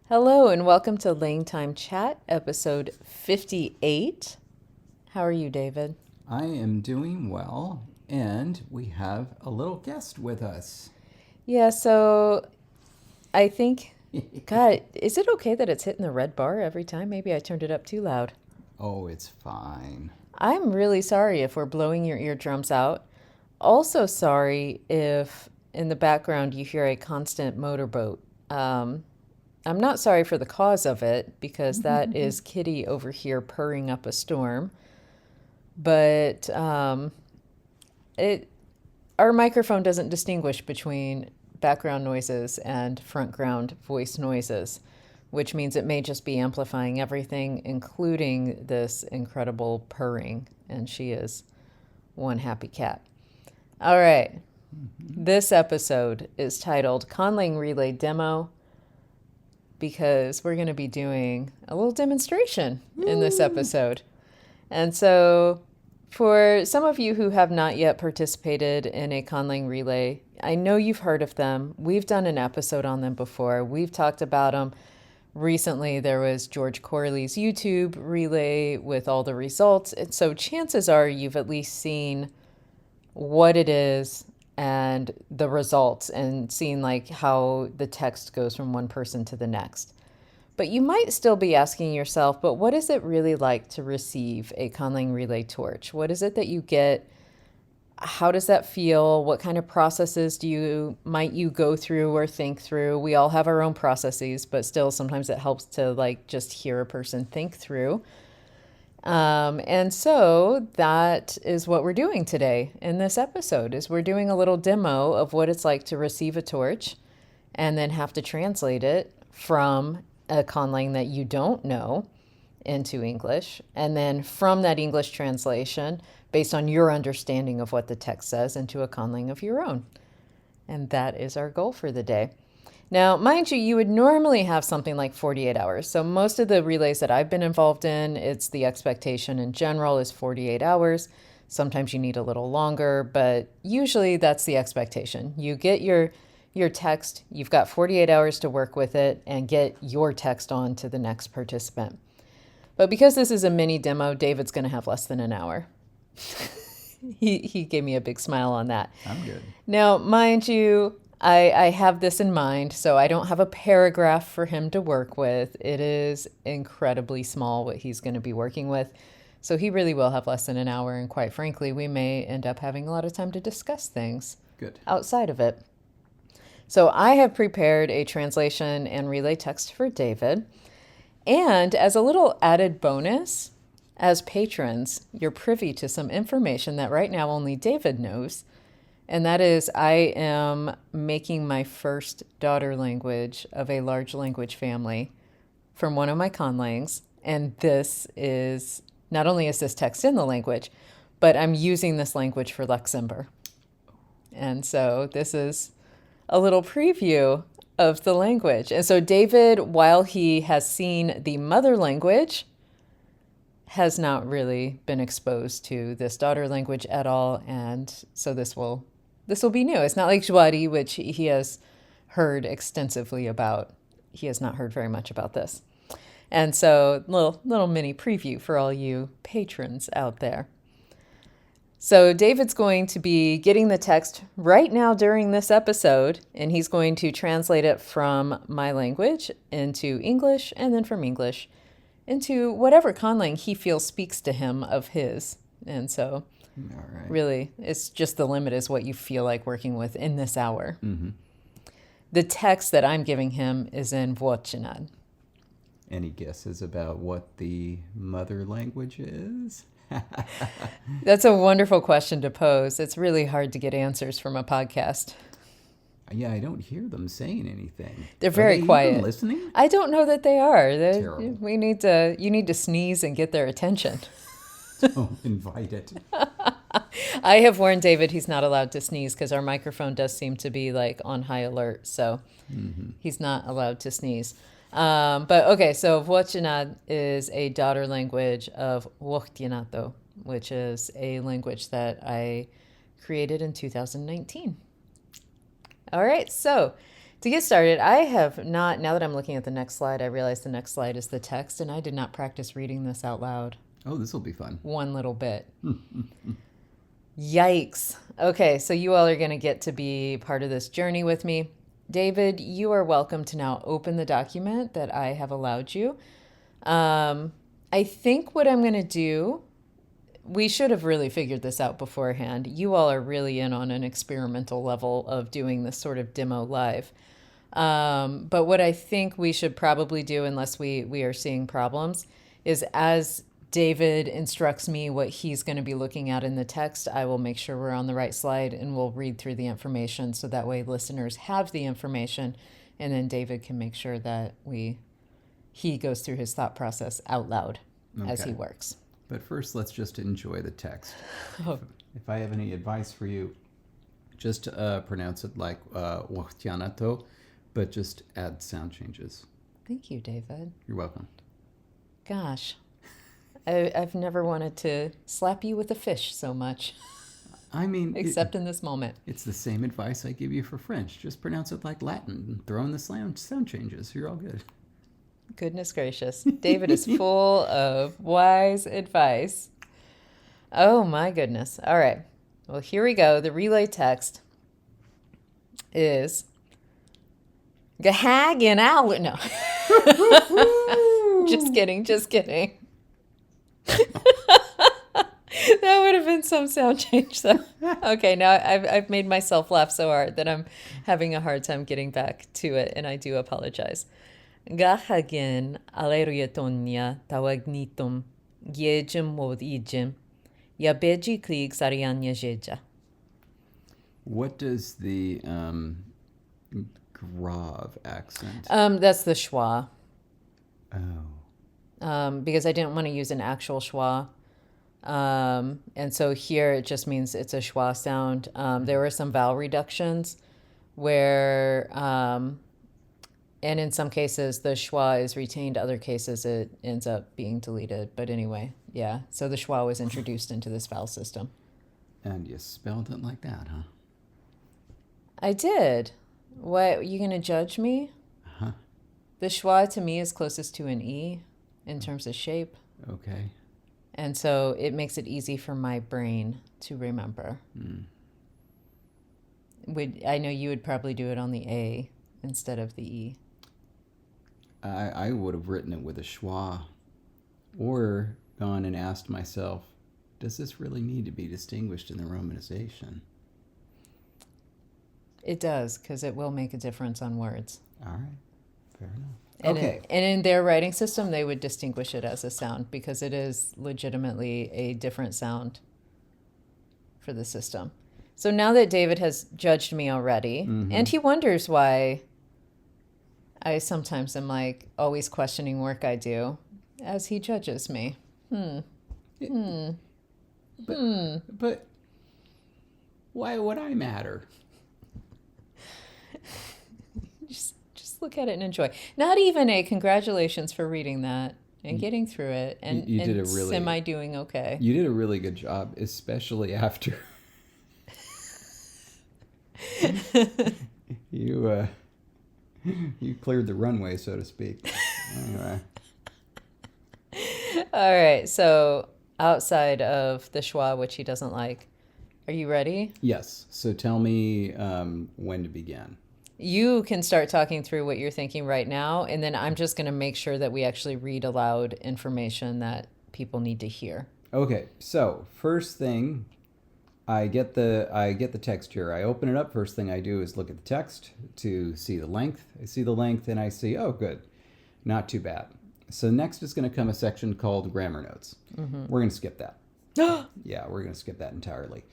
Hello and welcome to LangTime Chat, episode 58. How are you, David? I am doing well, and we have a little guest with us. Yeah, so I think, God, is it okay that it's hitting the red bar every time? Maybe I turned it up too loud. Oh, it's fine. I'm really sorry if we're blowing your eardrums out. Also sorry if in the background you hear a constant motorboat. I'm not sorry for the cause of it because that is Kitty over here purring up a storm. But our microphone doesn't distinguish between background noises and front ground voice noises, which means it may just be amplifying everything, including this incredible purring. And she is one happy cat. All right. This episode is titled Conlang Relay Demo because we're going to be doing a little demonstration in this episode. And so for some of you who have not yet participated in a Conlang relay, I know you've heard of them. We've done an episode on them before. We've talked about them. Recently, there was George Corley's YouTube relay with all the results. And so chances are you've at least seen what it is and the results and seen like how the text goes from one person to the next. But you might still be asking yourself, but what is it really like to receive a Conlang relay torch? What is it that you get? How does that feel? What kind of processes might you go through or think through? We all have our own processes, but still sometimes it helps to like just hear a person think through. And so that is what we're doing today in this episode is we're doing a little demo of what it's like to receive a torch and then have to translate it from a Conlang that you don't know into English. And then from that English translation, based on your understanding of what the text says, into a Conlang of your own. And that is our goal for the day. Now, mind you, you would normally have something like 48 hours. So most of the relays that I've been involved in, it's the expectation in general is 48 hours. Sometimes you need a little longer, but usually that's the expectation. You get your text, you've got 48 hours to work with it and get your text on to the next participant. But because this is a mini demo, David's going to have less than an hour. He gave me a big smile on that. I'm good. Now, mind you, I have this in mind, so I don't have a paragraph for him to work with. It is incredibly small what he's going to be working with. So he really will have less than an hour, and quite frankly, we may end up having a lot of time to discuss things outside of it. So I have prepared a translation and relay text for David. And as a little added bonus, as patrons, you're privy to some information that right now only David knows. And that is I am making my first daughter language of a large language family from one of my Conlangs. And this is, not only is this text in the language, but I'm using this language for Luxembourg. And so this is a little preview of the language. And so David, while he has seen the mother language, has not really been exposed to this daughter language at all. And so this will be new. It's not like Juari, which he has heard extensively about. He has not heard very much about this. And so little mini preview for all you patrons out there. So David's going to be getting the text right now during this episode, and he's going to translate it from my language into English, and then from English into whatever Conlang he feels speaks to him of his. And so really, it's just the limit is what you feel like working with in this hour. Mm-hmm. The text that I'm giving him is in Vuochanad. Any guesses about what the mother language is? That's a wonderful question to pose. It's really hard to get answers from a podcast. Yeah, I don't hear them saying anything. They're very quiet. Even listening? I don't know that they are. Terrible. You need to sneeze and get their attention. Oh, invite it. I have warned David he's not allowed to sneeze because our microphone does seem to be like on high alert. So he's not allowed to sneeze. But okay, so Vuochanad is a daughter language of Vuochanad, which is a language that I created in 2019. All right, so To get started, I have not, now that I'm looking at the next slide, I realize the next slide is the text, and I did not practice reading this out loud Oh, this will be fun. one little bit. Yikes. Okay, so you all are going to get to be part of this journey with me. David, you are welcome to now open the document that I have allowed you. I think what I'm going to do, we should have really figured this out beforehand. You all are really in on an experimental level of doing this sort of demo live. But what I think we should probably do, unless we are seeing problems, is as David instructs me what he's going to be looking at in the text, I will make sure we're on the right slide and we'll read through the information so that way listeners have the information, and then David can make sure that he goes through his thought process out loud as he works. But first, let's just enjoy the text. Oh. If I have any advice for you, just pronounce it like Vuochanad, but just add sound changes. Thank you, David. You're welcome. Gosh, I've never wanted to slap you with a fish so much. I mean, except in this moment. It's the same advice I give you for French. Just pronounce it like Latin and throw in the sound changes. You're all good. Goodness gracious. David is full of wise advice. Oh my goodness. All right. Well, here we go. The relay text is Gehagen out. No. Just kidding. That would have been some sound change, though. Okay, now I've made myself laugh so hard that I'm having a hard time getting back to it, and I do apologize. Gahagen aleruyetonia tawagnitum yejem mod ijem yabeji klieg sarianya jeja. What does the Grav accent? That's the schwa. Oh. Because I didn't want to use an actual schwa. And so here it just means it's a schwa sound. There were some vowel reductions where, and in some cases the schwa is retained, other cases it ends up being deleted. But anyway, yeah. So the schwa was introduced into this vowel system. And you spelled it like that, huh? I did. What, you going to judge me? Uh-huh. The schwa to me is closest to an E in terms of shape. Okay. And so it makes it easy for my brain to remember. I know you would probably do it on the A instead of the E. I would have written it with a schwa, or gone and asked myself, does this really need to be distinguished in the romanization? It does, because it will make a difference on words. All right. Fair enough. And okay. And in their writing system, they would distinguish it as a sound because it is legitimately a different sound for the system. So now that David has judged me already, and he wonders why I sometimes am like always questioning work I do as he judges me. But why would I matter? Just look at it and enjoy. Not even a congratulations for reading that and getting through it and, you did a really, semi doing okay. You did a really good job, especially after you cleared the runway, so to speak. Anyway. All right, so outside of the schwa, which he doesn't like, are you ready? Yes. So tell me when to begin. You can start talking through what you're thinking right now, and then I'm just going to make sure that we actually read aloud information that people need to hear. Okay. So first thing, I get the text here. I open it up. First thing I do is look at the text to see the length. I see the length and I see, oh, good, not too bad. So next is going to come a section called grammar notes. We're going to skip that. Yeah, we're going to skip that entirely.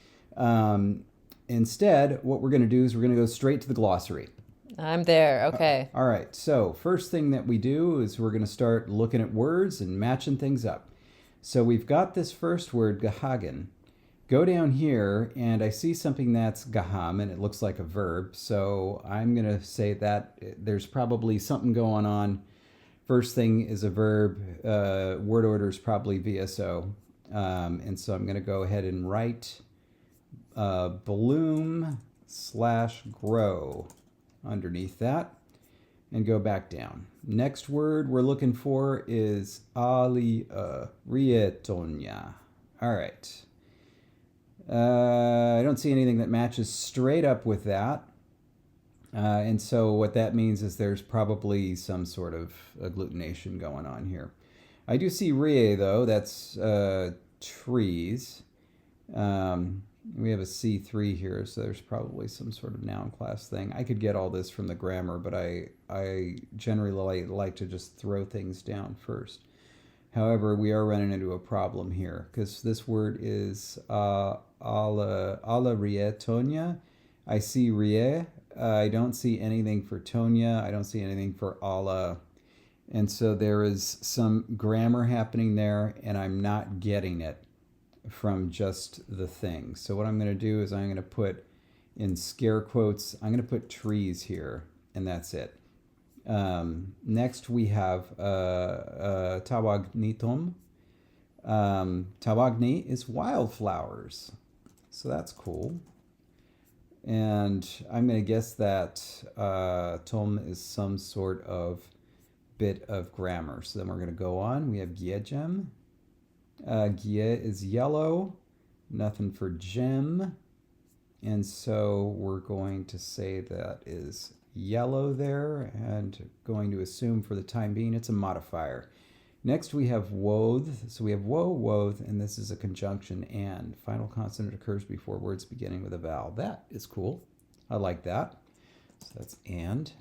Instead, what we're going to do is we're going to go straight to the glossary. I'm there. Okay. All right. So first thing that we do is we're going to start looking at words and matching things up. So we've got this first word, gehagen. Go down here, and I see something that's gaham, and it looks like a verb. So I'm going to say that there's probably something going on. First thing is a verb. Word order is probably VSO. And so I'm going to go ahead and write bloom/grow. underneath that and go back down. Next word we're looking for is Rietonia. All right. I don't see anything that matches straight up with that. And so what that means is there's probably some sort of agglutination going on here. I do see rie, though. That's trees. We have a C3 here, so there's probably some sort of noun class thing. I could get all this from the grammar, but I generally like to just throw things down first. However, we are running into a problem here because this word is alla rietonia. I see rie. I don't see anything for tonia. I don't see anything for alla. And so there is some grammar happening there, and I'm not getting it from just the thing. So what I'm going to do is I'm going to put in scare quotes, I'm going to put trees here, and that's it. Next we have tawagnitum. Tawagni is wildflowers. So that's cool. And I'm going to guess that tom is some sort of bit of grammar. So then we're going to go on. We have giejem. Gie is yellow. Nothing for gem. And so we're going to say that is yellow there, and going to assume for the time being it's a modifier. Next we have woth. So we have woth, and this is a conjunction and. Final consonant occurs before words beginning with a vowel. That is cool. I like that. So that's and.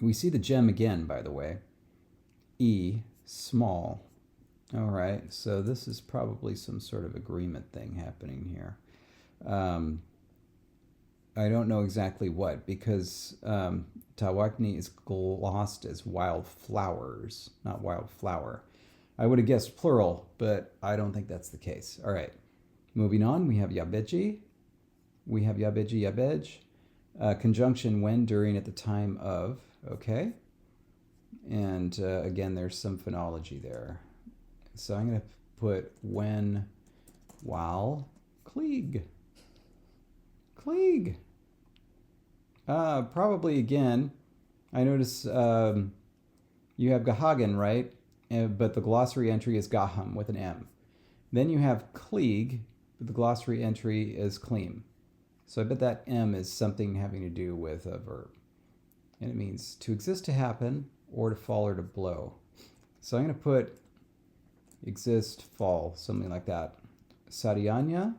We see the gem again, by the way. E, small. All right, so this is probably some sort of agreement thing happening here. I don't know exactly what, because tawakni is glossed as wildflowers, not wildflower. I would have guessed plural, but I don't think that's the case. All right, moving on, we have yabeji. We have yabeji, yabej. Conjunction when, during, at the time of. Okay. And again, there's some phonology there. So I'm going to put when, while, Klieg. Klieg. Probably again, I notice you have Gehagen, right? But the glossary entry is Gaham with an M. Then you have Klieg, but the glossary entry is Kleem. So I bet that M is something having to do with a verb. And it means to exist, to happen, or to fall or to blow. So I'm going to put exist, fall, something like that. Sarianya.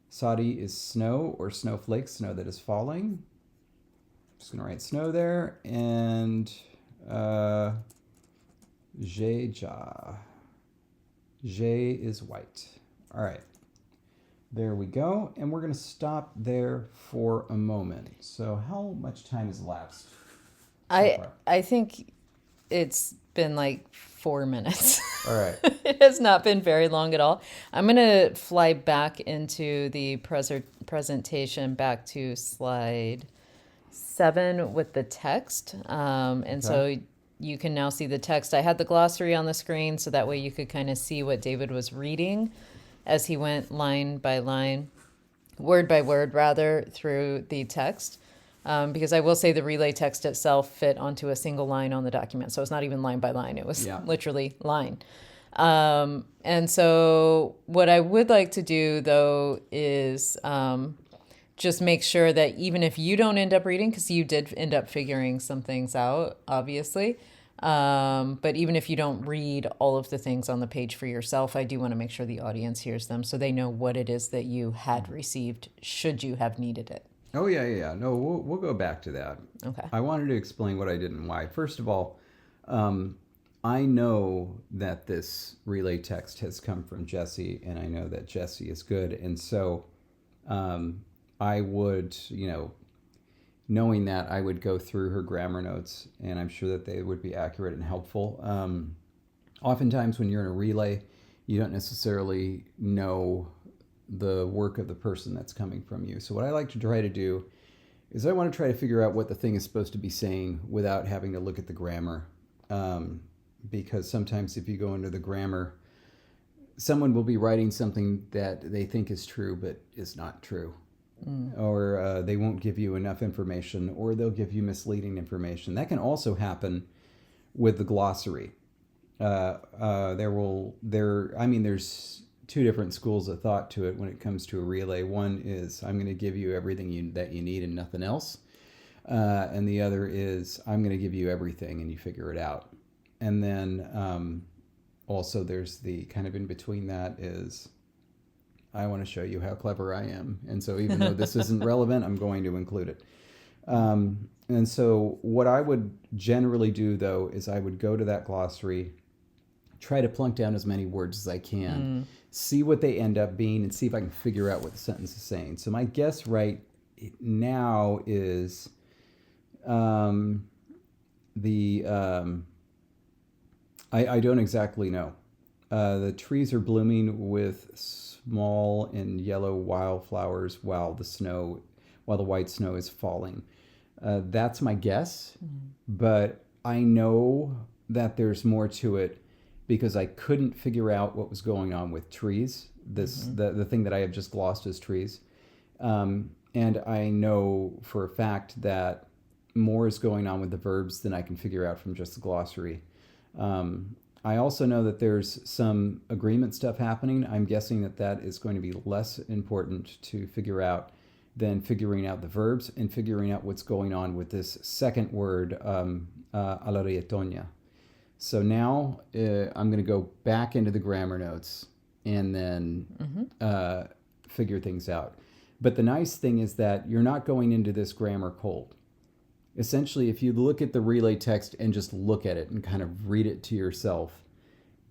Sari is snow or snowflakes, snow that is falling. Just going to write snow there. And Jeja. J is white. All right. There we go. And we're going to stop there for a moment. So how much time has elapsed? I think it's been like 4 minutes. All right. It has not been very long at all. I'm going to fly back into the presentation, back to slide 7 with the text. And so you can now see the text. I had the glossary on the screen, so that way you could kind of see what David was reading as he went line by line, word by word, rather, through the text. Because I will say the relay text itself fit onto a single line on the document. So it's not even line by line. It was literally line. And so what I would like to do, though, is just make sure that even if you don't end up reading, because you did end up figuring some things out, obviously, but even if you don't read all of the things on the page for yourself, I do want to make sure the audience hears them so they know what it is that you had received should you have needed it. Oh, yeah. No, we'll go back to that. Okay. I wanted to explain what I did and why. First of all, I know that this relay text has come from Jessie, and I know that Jessie is good. And so I would, knowing that, I would go through her grammar notes, and I'm sure that they would be accurate and helpful. Oftentimes when you're in a relay, you don't necessarily know the work of the person that's coming from you. So what I like to try to do is I want to try to figure out what the thing is supposed to be saying without having to look at the grammar. Because sometimes if you go into the grammar, someone will be writing something that they think is true but is not true. or they won't give you enough information, or they'll give you misleading information. That can also happen with the glossary. There's two different schools of thought to it when it comes to a relay. One is I'm going to give you everything that you need and nothing else. And the other is I'm going to give you everything and you figure it out. And then also there's the kind of in between that is I want to show you how clever I am. And so even though this isn't relevant, I'm going to include it. And so what I would generally do, though, is I would go to that glossary, try to plunk down as many words as I can, see what they end up being, and see if I can figure out what the sentence is saying. So my guess right now is I don't exactly know. The trees are blooming with small and yellow wildflowers while the white snow is falling. That's my guess, but I know that there's more to it because I couldn't figure out what was going on with trees. The thing that I have just glossed as trees. And I know for a fact that more is going on with the verbs than I can figure out from just the glossary. I also know that there's some agreement stuff happening. I'm guessing that is going to be less important to figure out than figuring out the verbs and figuring out what's going on with this second word, alarietonia. So now I'm going to go back into the grammar notes and then figure things out. But the nice thing is that you're not going into this grammar cold. Essentially, if you look at the relay text and just look at it and kind of read it to yourself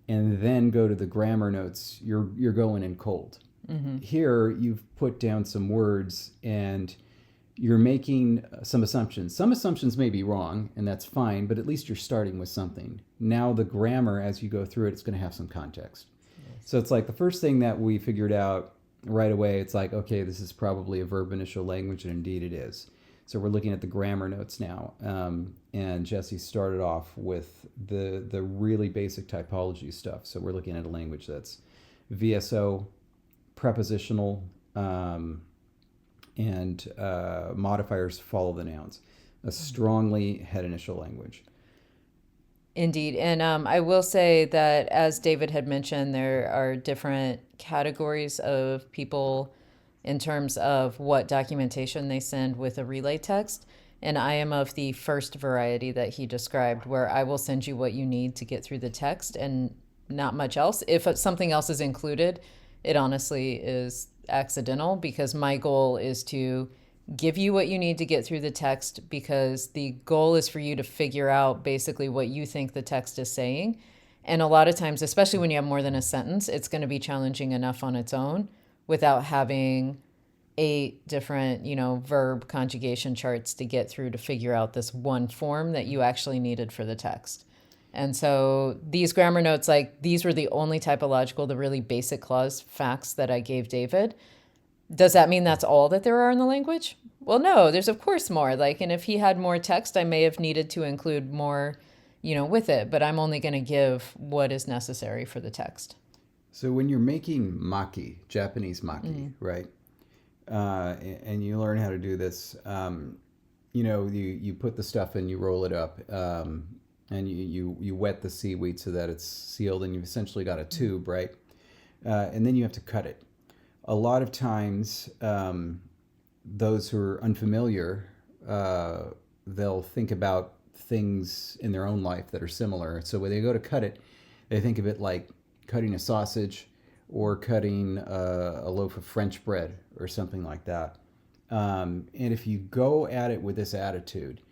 and then go to the grammar notes, you're going in cold. Here, you've put down some words and you're making some assumptions. Some assumptions may be wrong, and that's fine, but at least you're starting with something. Now the grammar, as you go through it, it's going to have some context. Yes. So it's like the first thing that we figured out right away, it's like, okay, this is probably a verb initial language, and indeed it is. So we're looking at the grammar notes now, and Jessie started off with the really basic typology stuff. So we're looking at a language that's VSO, prepositional, and modifiers follow the nouns. A strongly head initial language. Indeed. And I will say that, as David had mentioned, there are different categories of people in terms of what documentation they send with a relay text. And I am of the first variety that he described, where I will send you what you need to get through the text and not much else. If something else is included, it honestly is accidental, because my goal is to give you what you need to get through the text, because the goal is for you to figure out basically what you think the text is saying. And a lot of times, especially when you have more than a sentence, it's going to be challenging enough on its own without having 8 different, verb conjugation charts to get through to figure out this one form that you actually needed for the text. And so these grammar notes, these were the only typological, the really basic clause facts that I gave David. Does that mean that's all that there are in the language? Well, no, there's of course more. And if he had more text, I may have needed to include more, with it, but I'm only going to give what is necessary for the text. So when you're making maki, Japanese maki, right? And you learn how to do this, you put the stuff in, you roll it up, and you wet the seaweed so that it's sealed, and you've essentially got a tube, right? And then you have to cut it. A lot of times, those who are unfamiliar, they'll think about things in their own life that are similar. So when they go to cut it, they think of it like cutting a sausage or cutting a loaf of French bread or something like that. And if you go at it with this attitude,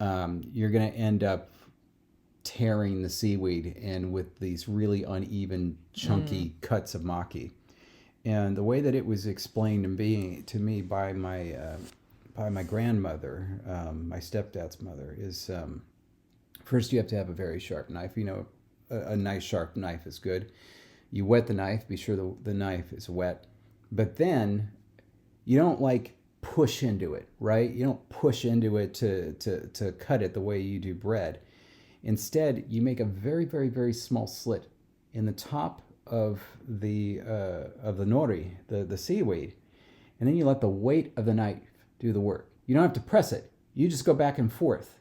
you're going to end up tearing the seaweed and with these really uneven, chunky cuts of maki. And the way that it was explained to me by my grandmother, my stepdad's mother, is first you have to have a very sharp knife. A nice sharp knife is good. You wet the knife, be sure the knife is wet. But then you don't push into it, right? You don't push into it to cut it the way you do bread. Instead, you make a very, very, very small slit in the top of the nori, the seaweed, and then you let the weight of the knife do the work. You don't have to press it. You just go back and forth.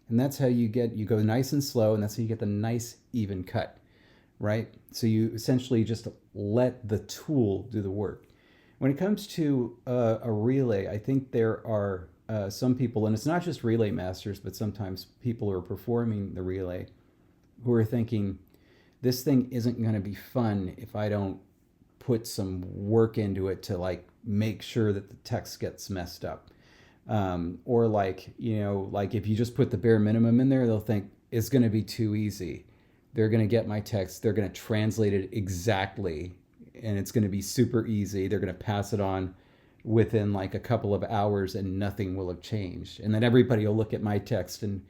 And that's how you go nice and slow, and that's how you get the nice, even cut, right? So you essentially just let the tool do the work. When it comes to a relay, I think there are some people, and it's not just relay masters, but sometimes people who are performing the relay who are thinking, this thing isn't going to be fun if I don't put some work into it to like make sure that the text gets messed up. Or like, like if you just put the bare minimum in there, they'll think it's going to be too easy. They're going to get my text. They're going to translate it exactly. And it's going to be super easy. They're going to pass it on within like a couple of hours and nothing will have changed. And then everybody will look at my text and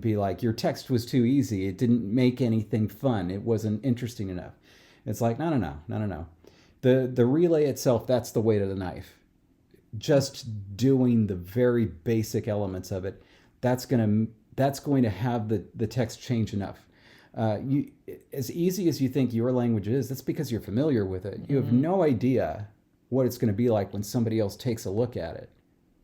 be like, your text was too easy. It didn't make anything fun. It wasn't interesting enough. It's like, no. The relay itself, that's the weight of the knife. Just doing the very basic elements of it, that's going to have the text change enough. As easy as you think your language is, that's because you're familiar with it. You have no idea what it's going to be like when somebody else takes a look at it.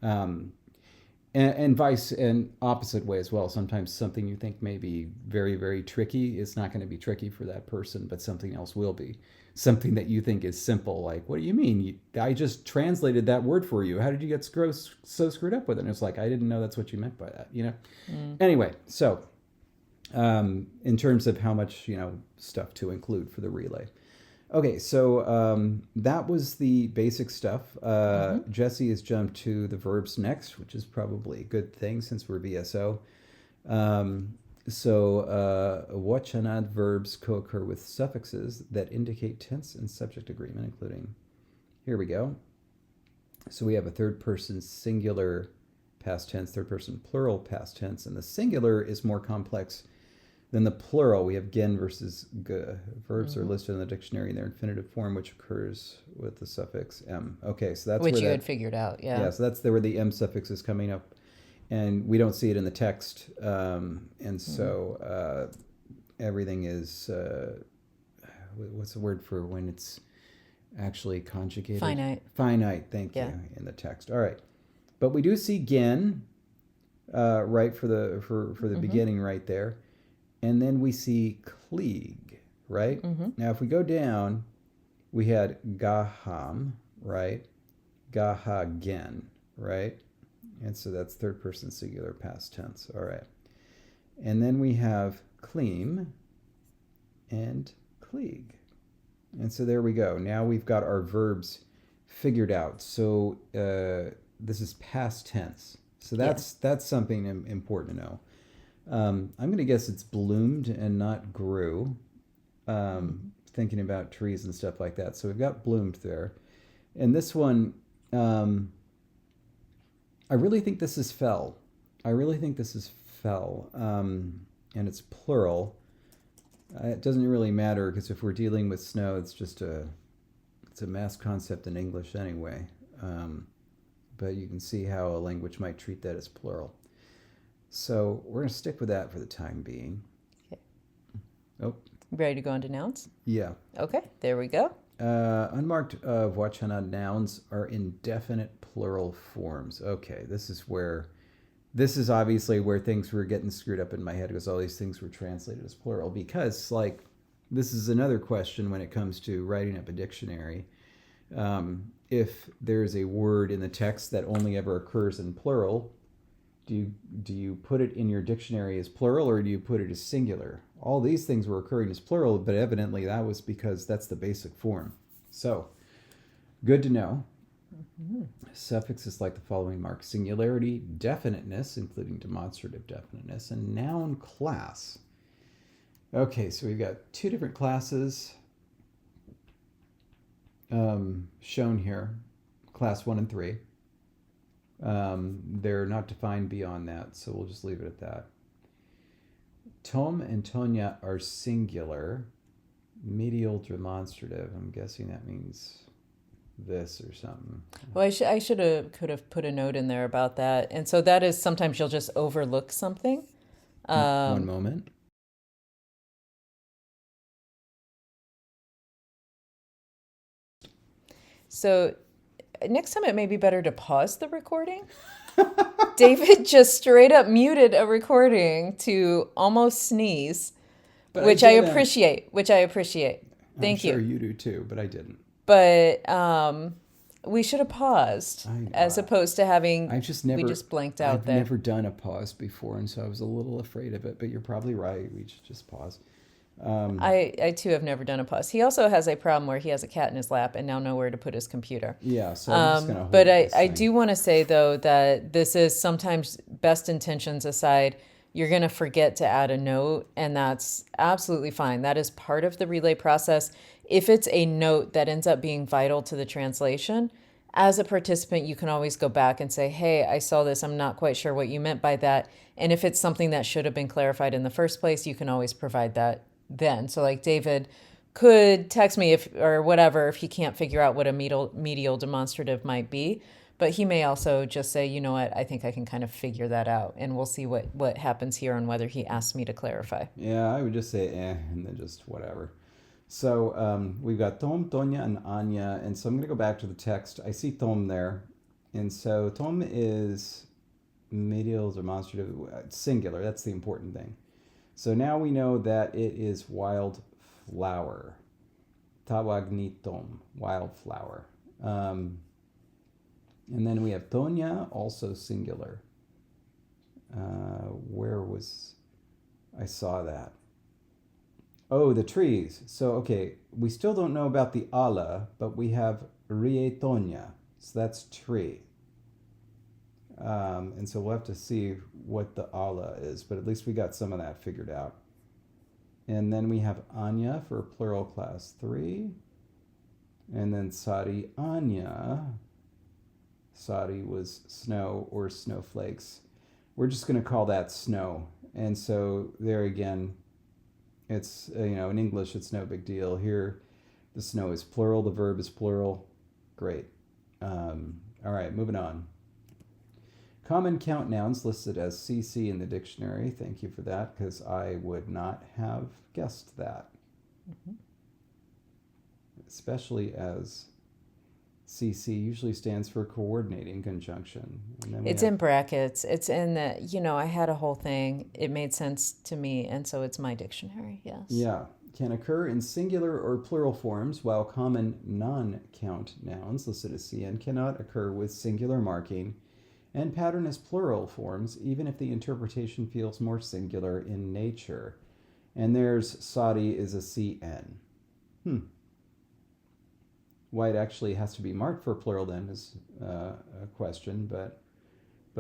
And vice and opposite way as well. Sometimes something you think may be very, very tricky is not going to be tricky for that person, but something else will be. Something that you think is simple, like, what do you mean? I just translated that word for you. How did you get so screwed up with it? And it's like, I didn't know that's what you meant by that, Anyway, so in terms of how much, stuff to include for the relay. Okay, so that was the basic stuff. Jessie has jumped to the verbs next, which is probably a good thing since we're VSO. Vuochanad verbs co-occur with suffixes that indicate tense and subject agreement, including, here we go. So we have a third person singular past tense, third person plural past tense, and the singular is more complex than the plural. We have gen versus g. Verbs are listed in the dictionary in their infinitive form, which occurs with the suffix m. Okay, so that's which you had figured out, yeah. Yeah, so that's where the m suffix is coming up. And we don't see it in the text, and so everything is, what's the word for when it's actually conjugated? Finite. Finite, thank you, in the text. All right. But we do see gen, right, for the beginning right there. And then we see klieg, right? Now, if we go down, we had gaham, right? Gahagen, right? And so that's third person singular past tense. All right. And then we have kleem and klieg. And so there we go. Now we've got our verbs figured out. So this is past tense. So that's something important to know. I'm going to guess it's bloomed and not grew. Thinking about trees and stuff like that. So we've got bloomed there. And this one, I really think this is fell. And it's plural. It doesn't really matter because if we're dealing with snow, it's a mass concept in English anyway. But you can see how a language might treat that as plural. So we're going to stick with that for the time being. Okay. Oh. Ready to go on to nouns? Yeah. Okay, there we go. Unmarked Vuochanad nouns are indefinite plural forms. Okay, this is obviously where things were getting screwed up in my head because all these things were translated as plural. Because, this is another question when it comes to writing up a dictionary. If there's a word in the text that only ever occurs in plural, do you put it in your dictionary as plural or do you put it as singular? All these things were occurring as plural, but evidently that was because that's the basic form. So, good to know. Suffixes like the following mark: singularity, definiteness, including demonstrative definiteness, and noun class. Okay, so we've got two different classes shown here, class 1 and 3. They're not defined beyond that, so we'll just leave it at that. Tom and Tonya are singular, medial demonstrative. I'm guessing that means this or something. Well, could have put a note in there about that. And so that is sometimes you'll just overlook something. One moment. So next time it may be better to pause the recording. David just straight up muted a recording to almost sneeze, But which I didn't. appreciate. Thank I'm sure you. you do too, but I didn't. But we should have paused as opposed to having. I just we just blanked out I've there. never done a pause before, and so I was a little afraid of it. But you're probably right. We should just pause. I too have never done a pause. He also has a problem where he has a cat in his lap and now nowhere to put his computer. Yeah, so I'm just gonna hold But this I thing. do want to say though that this is sometimes, best intentions aside, you're going to forget to add a note, and that's absolutely fine. That is part of the relay process. If it's a note that ends up being vital to the translation, as a participant, you can always go back and say, hey, I saw this. I'm not quite sure what you meant by that. And if it's something that should have been clarified in the first place, you can always provide that then. So like David could text me if he can't figure out what a medial demonstrative might be. But he may also just say, you know what, I think I can kind of figure that out. And we'll see what happens here and whether he asks me to clarify. Yeah, I would just say and then just whatever. So we've got Tom, Tonya, and Anya. And so I'm going to go back to the text. I see Tom there. And so Tom is medial demonstrative, singular. That's the important thing. So now we know that it is wildflower. Tawagnitom, wildflower. And then we have Tonya, also singular. Where was... I saw that. Oh, the trees. So, okay, we still don't know about the ala, but we have Rie Tonya. So that's tree. And so we'll have to see what the ala is, but at least we got some of that figured out. And then we have Anya for plural class 3. And then Sari Anya. Sari was snow or snowflakes. We're just going to call that snow. And so there again, it's, in English, it's no big deal. Here, the snow is plural, the verb is plural. Great. All right, moving on. Common count nouns listed as CC in the dictionary. Thank you for that, because I would not have guessed that. Mm-hmm. Especially as CC usually stands for coordinating conjunction. And then it's in brackets. It's in the, I had a whole thing. It made sense to me, and so it's my dictionary, yes. Yeah. Can occur in singular or plural forms, while common non-count nouns listed as CN cannot occur with singular marking and pattern as plural forms, even if the interpretation feels more singular in nature. And there's Sadi is a CN. Why it actually has to be marked for plural then is a question, but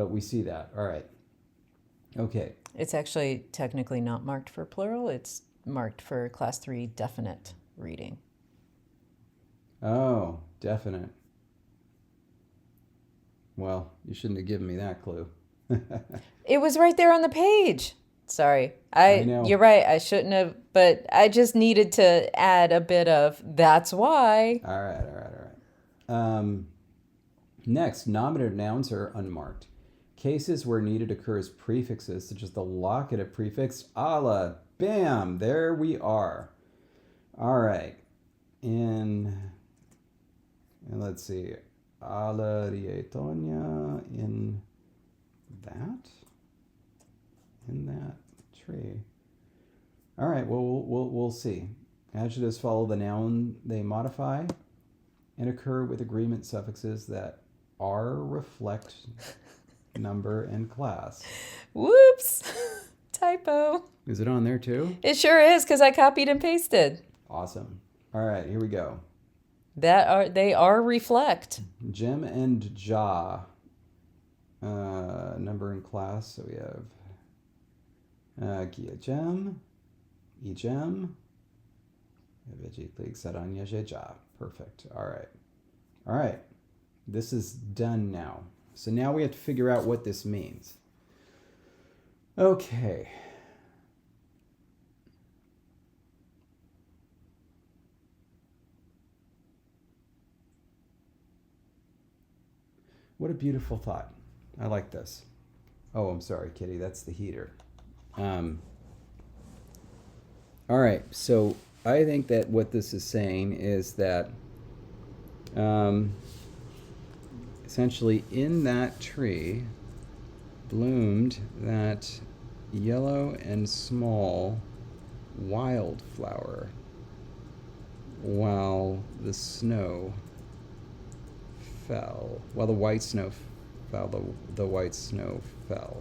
we see that. All right. Okay. It's actually technically not marked for plural. It's marked for class 3 definite reading. Oh, definite. Well, you shouldn't have given me that clue. It was right there on the page. Sorry. I know. You're right. I shouldn't have, but I just needed to add a bit of that's why. All right. Next, nominative nouns are unmarked. Cases where needed occur as prefixes, such as the locative prefix ala. Bam! There we are. All right. And let's see. Ala rietonia in that tree. All right. Well, we'll see. Adjectives follow the noun they modify and occur with agreement suffixes that are, reflect, number, and class. Whoops. Typo. Is it on there too? It sure is, because I copied and pasted. Awesome. All right, here we go. They are reflect. Jem and Ja. Number and class. So we have Gia Jem, Ejem, Vegitlig Saranya Jeja. Perfect. All right. This is done now. So now we have to figure out what this means. Okay. What a beautiful thought. I like this. Oh, I'm sorry, Kitty. That's the heater. All right. So I think that what this is saying is that essentially in that tree bloomed that yellow and small wildflower while the snow fell. While the white snow fell, the white snow fell.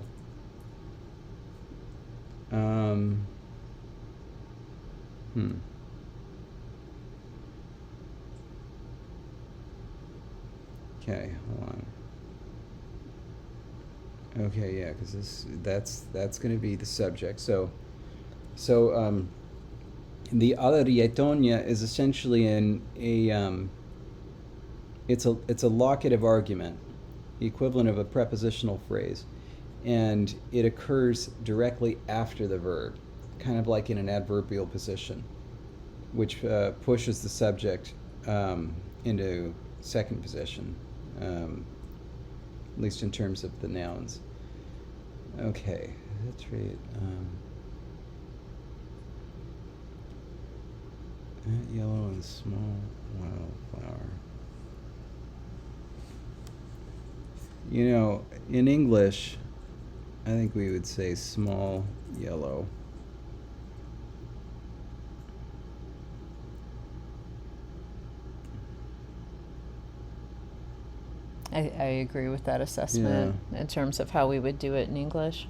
Okay, hold on. Okay, yeah, because that's going to be the subject. So the Alarietonia is essentially it's a locative argument, the equivalent of a prepositional phrase, and it occurs directly after the verb, kind of like in an adverbial position, which pushes the subject into second position, at least in terms of the nouns. Okay, let's read. That yellow and small wildflower. You know, in English, I think we would say small yellow. I agree with that assessment in terms of how we would do it in English.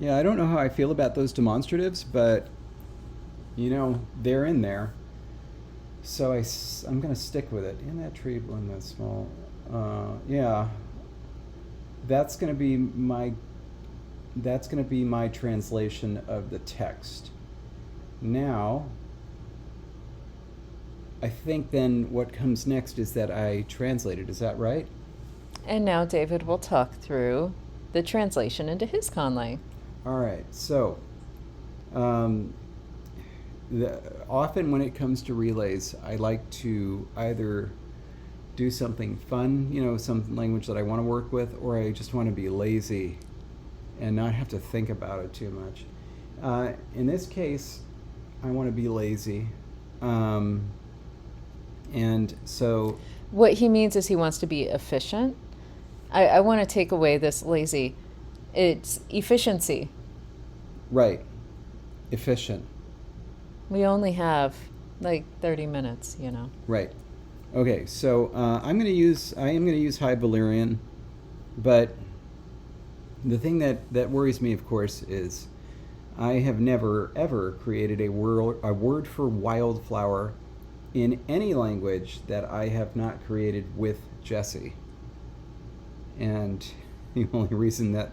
Yeah, I don't know how I feel about those demonstratives, but, you know, they're in there. So I'm going to stick with it. In that tree bloomed that small. Yeah, that's going to be my translation of the text. Now, I think then what comes next is that I translate it. Is that right? And now David will talk through the translation into his Conlang. All right. So, often when it comes to relays, I like to either do something fun, you know, some language that I want to work with, or I just want to be lazy and not have to think about it too much. In this case, I want to be lazy. And so what he means is he wants to be efficient. I want to take away this lazy. It's efficiency. Right. Efficient. We only have like 30 minutes, you know. Right. Okay, so I am going to use High Valyrian, but the thing that worries me, of course, is I have never ever created a word for wildflower in any language that I have not created with Jessie. And the only reason that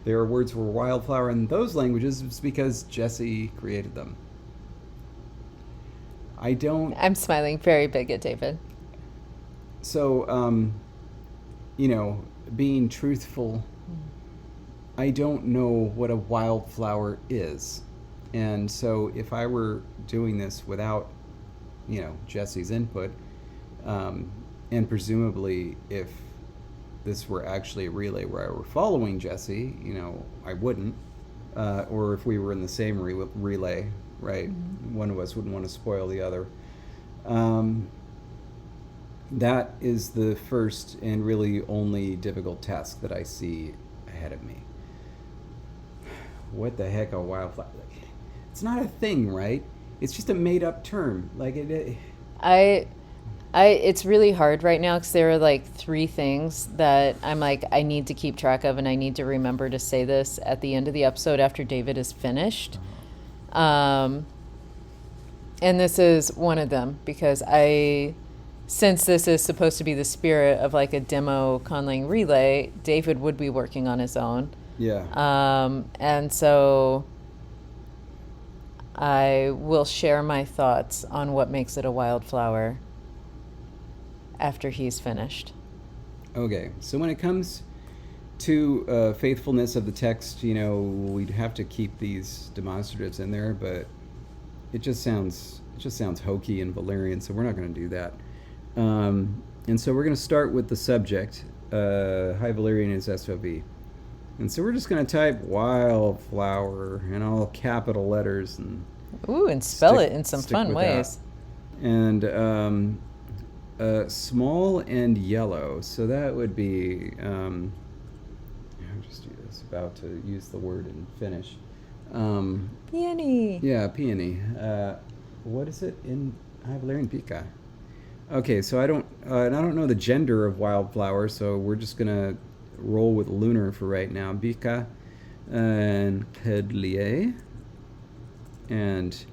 there are words for wildflower in those languages is because Jessie created them. I'm smiling very big at David. So, you know, being truthful, I don't know what a wildflower is. And so if I were doing this without, you know, Jessie's input, and presumably if this were actually a relay where I were following Jessie, you know, I wouldn't. Or if we were in the same relay, right? Mm-hmm. One of us wouldn't want to spoil the other. That is the first and really only difficult task that I see ahead of me. What the heck, a wildflower? It's not a thing, right? It's just a made-up term. Like it's really hard right now because there are like 3 things that I'm like, I need to keep track of, and I need to remember to say this at the end of the episode after David is finished. And this is one of them because since this is supposed to be the spirit of like a demo Conlang relay, David would be working on his own. Yeah. And so I will share my thoughts on what makes it a wildflower after he's finished. Okay, so when it comes to faithfulness of the text, you know, we'd have to keep these demonstratives in there, but it just sounds hokey and Valyrian, so we're not going to do that. And so we're going to start with the subject. High Valyrian is SOV. And so we're just going to type wildflower in all capital letters and spell it in some fun ways. And small and yellow. So that would be. I'm just about to use the word in Finnish. Peony. Yeah, peony. What is it in High Valyrian? Pika. Okay, so and I don't know the gender of wildflower, so we're just gonna roll with lunar for right now. Bika and Kedlier, and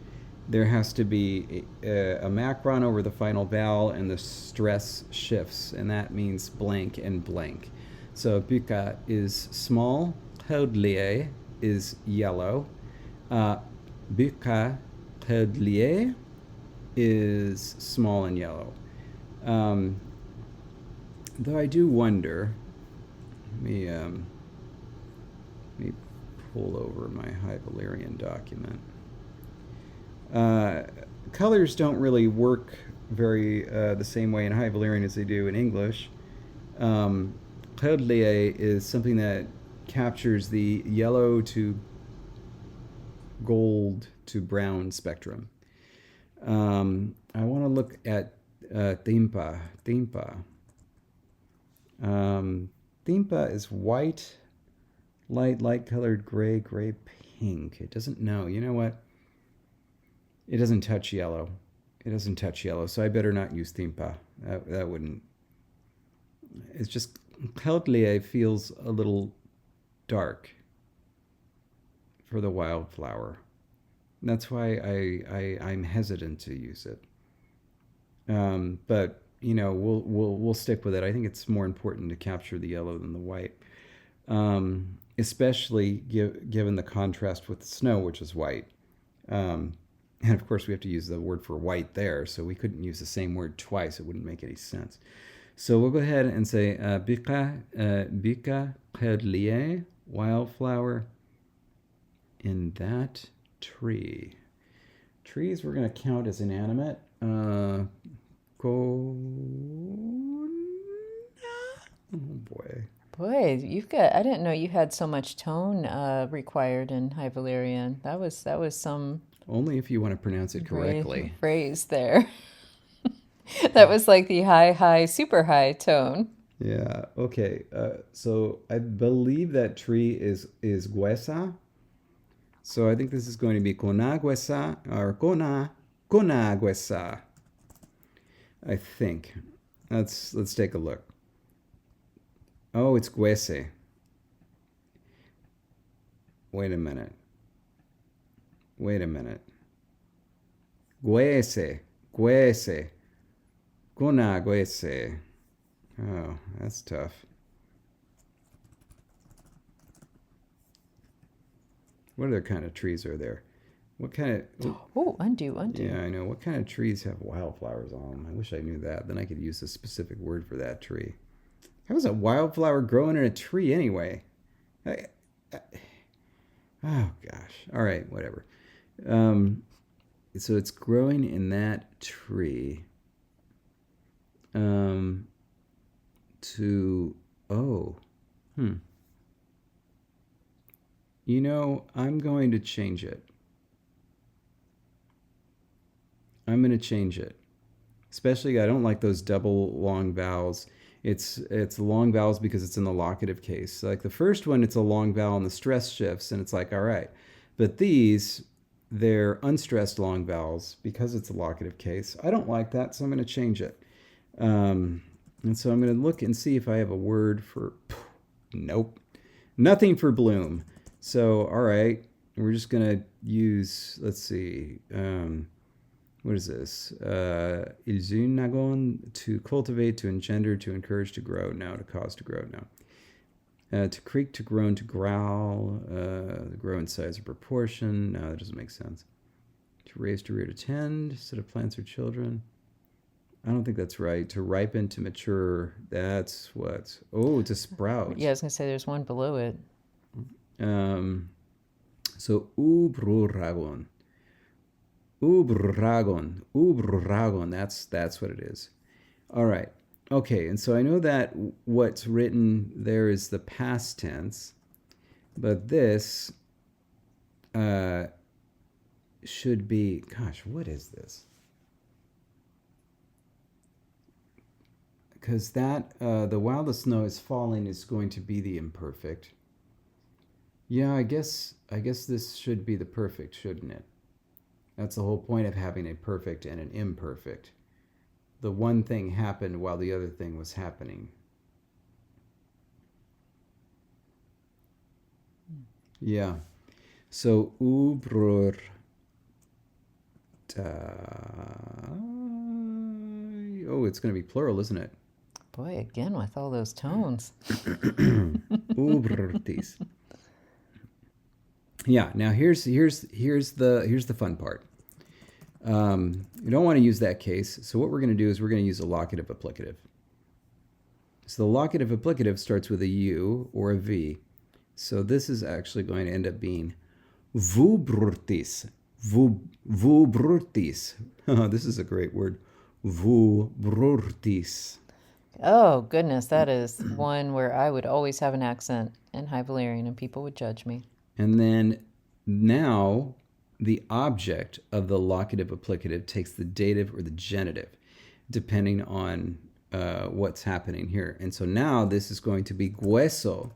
there has to be a macron over the final vowel, and the stress shifts, and that means blank and blank. So Bika is small, Kedlier is yellow, Bika Kedlier is small and yellow. Though I do wonder, let me pull over my High Valyrian document. Colors don't really work very the same way in High Valyrian as they do in English. Cloudlier is something that captures the yellow to gold to brown spectrum. I want to look at Timpa. Timpa is white, light colored, gray, pink. It doesn't know. You know what? It doesn't touch yellow. So I better not use Timpa. That wouldn't. It's just Cloudlier feels a little dark for the wildflower. That's why I'm hesitant to use it. But we'll stick with it. I think it's more important to capture the yellow than the white, especially given the contrast with the snow, which is white. And of course, we have to use the word for white there, so we couldn't use the same word twice. It wouldn't make any sense. So we'll go ahead and say Bika Pedlier, wildflower in that tree. Trees we're going to count as inanimate. Oh boy. Boy, I didn't know you had so much tone required in High Valyrian. That was some Only if you want to pronounce it correctly. Phrase there. That was like the high, super high tone. Yeah. Okay. So I believe that tree is Guesa. So I think this is going to be Conaguesa or Conaguesa. I think. Let's take a look. Oh, it's Guese. Wait a minute. Guese. Conaguese. Oh, that's tough. What other kind of trees are there? What kind of... Oh, undo. Yeah, I know. What kind of trees have wildflowers on them? I wish I knew that. Then I could use a specific word for that tree. How is a wildflower growing in a tree anyway? Oh, gosh. All right, whatever. So it's growing in that tree. I'm going to change it. Especially, I don't like those double long vowels. It's long vowels because it's in the locative case. Like the first one, it's a long vowel and the stress shifts, and it's like, all right. But these, they're unstressed long vowels because it's a locative case. I don't like that, so I'm going to change it. And so I'm going to look and see if I have a word for... Nope. Nothing for bloom. So, all right. We're just going to use, let's see... what is this? Ilzunagon, to cultivate, to engender, to encourage, to grow. Now, to cause, to grow. Now, to creak, to groan, to growl. To grow in size or proportion. No, that doesn't make sense. To raise, to rear, to tend, instead of plants or children. I don't think that's right. To ripen, to mature. That's what? Oh, to sprout. Yeah, I was going to say there's one below it. So, ubruragon. Ubragon. That's what it is. All right. Okay, and so I know that what's written there is the past tense, but this should be, gosh, what is this? because that the while the snow is falling is going to be the imperfect. Yeah, I guess this should be the perfect, shouldn't it? That's the whole point of having a perfect and an imperfect. The one thing happened while the other thing was happening. Yeah. So ubrur. Oh, it's going to be plural, isn't it? Boy, again with all those tones. Ubrurtis. Yeah. Now here's the fun part. You don't want to use that case. So what we're going to do is we're going to use a locative applicative. So the locative applicative starts with a U or a V. So this is actually going to end up being vubrurtis. Vubrurtis. This is a great word. Vubrurtis. Oh, goodness. That is one where I would always have an accent in High Valyrian and people would judge me. And then now the object of the locative applicative takes the dative or the genitive, depending on what's happening here. And so now this is going to be gueso.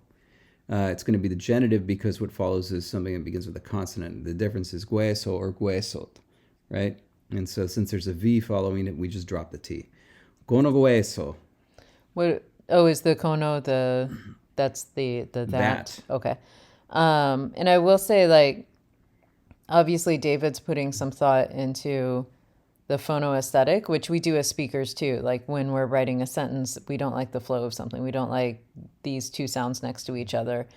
It's going to be the genitive because what follows is something that begins with a consonant. The difference is gueso or guesot, right? And so since there's a V following it, we just drop the T. Cono gueso. What? Oh, is the kono that's the that? Okay. And I will say, like, obviously David's putting some thought into the phonoaesthetic, which we do as speakers too. Like when we're writing a sentence, we don't like the flow of something. We don't like these two sounds next to each other.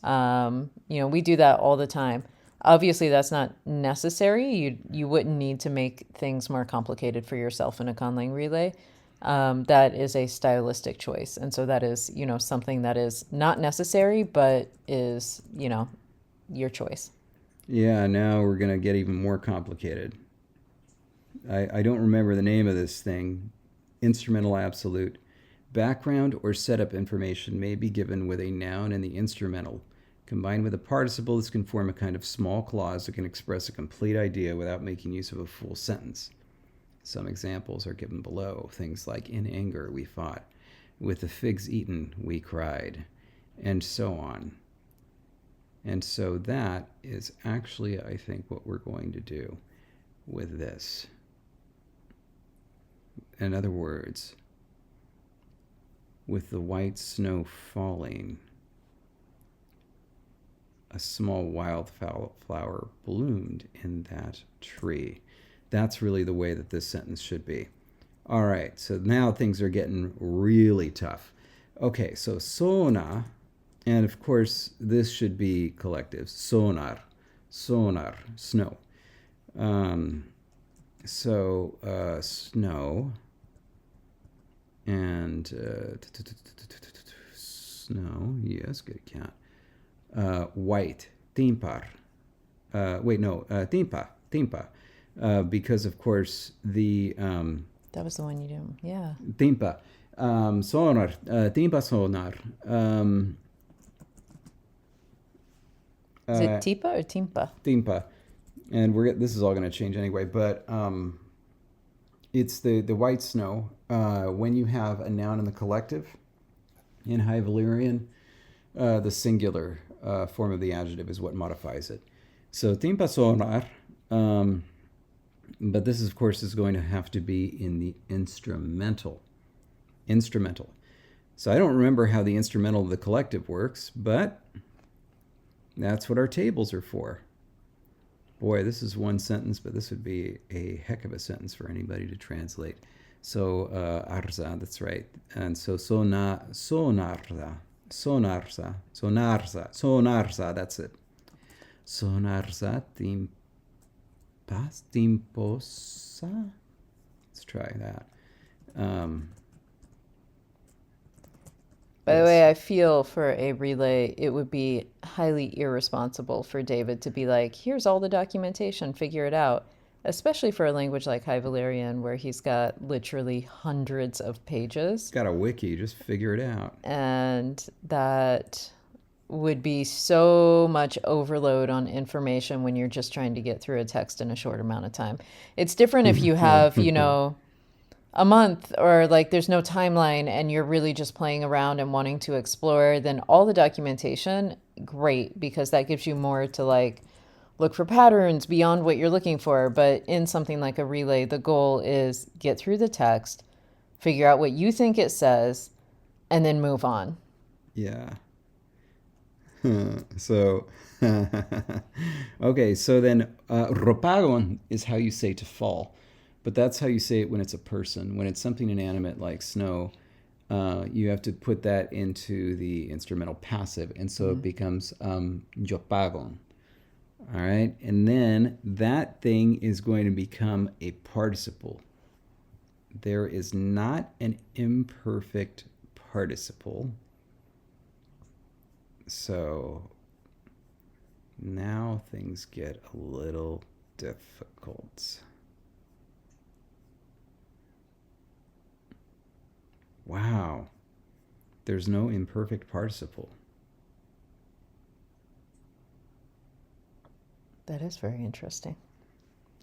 We do that all the time. Obviously, that's not necessary. You wouldn't need to make things more complicated for yourself in a Conlang relay. That is a stylistic choice. And so that is, something that is not necessary, but is, your choice. Yeah, now we're going to get even more complicated. I don't remember the name of this thing. Instrumental absolute. Background or setup information may be given with a noun in the instrumental. Combined with a participle, this can form a kind of small clause that can express a complete idea without making use of a full sentence. Some examples are given below. Things like, in anger, we fought. With the figs eaten, we cried. And so on. And so that is actually, I think, what we're going to do with this. In other words, with the white snow falling, a small wildflower bloomed in that tree. That's really the way that this sentence should be. All right, so now things are getting really tough. Okay, so sona, and of course this should be collective. Sonar, snow. Snow and snow, yes, good cat. White, timpar. Timpa. Because of course the that was the one you did, yeah. Timpa, sonar, timpa sonar. Is it tipa or timpa? Timpa, and this is all going to change anyway. But it's the white snow. When you have a noun in the collective in High Valyrian, the singular form of the adjective is what modifies it. So timpa sonar. But this, of course, is going to have to be in the instrumental. So I don't remember how the instrumental of the collective works, but that's what our tables are for. Boy, this is one sentence, but this would be a heck of a sentence for anybody to translate. So, arza, that's right. And so, sonarza, that's it. Sonarza, timposa. Let's try that. By the way, I feel for a relay, it would be highly irresponsible for David to be like, here's all the documentation, figure it out. Especially for a language like High Valyrian, where he's got literally hundreds of pages. Got a wiki, just figure it out. And that would be so much overload on information when you're just trying to get through a text in a short amount of time. It's different if you have, a month or like there's no timeline and you're really just playing around and wanting to explore, then all the documentation, great, because that gives you more to like look for patterns beyond what you're looking for. But in something like a relay, the goal is get through the text, figure out what you think it says, and then move on. Yeah. So, okay, so then ropagon is how you say to fall, but that's how you say it when it's a person. When it's something inanimate like snow, you have to put that into the instrumental passive, and so it becomes yopagon. All right, and then that thing is going to become a participle. There is not an imperfect participle. So now things get a little difficult. Wow. There's no imperfect participle. That is very interesting.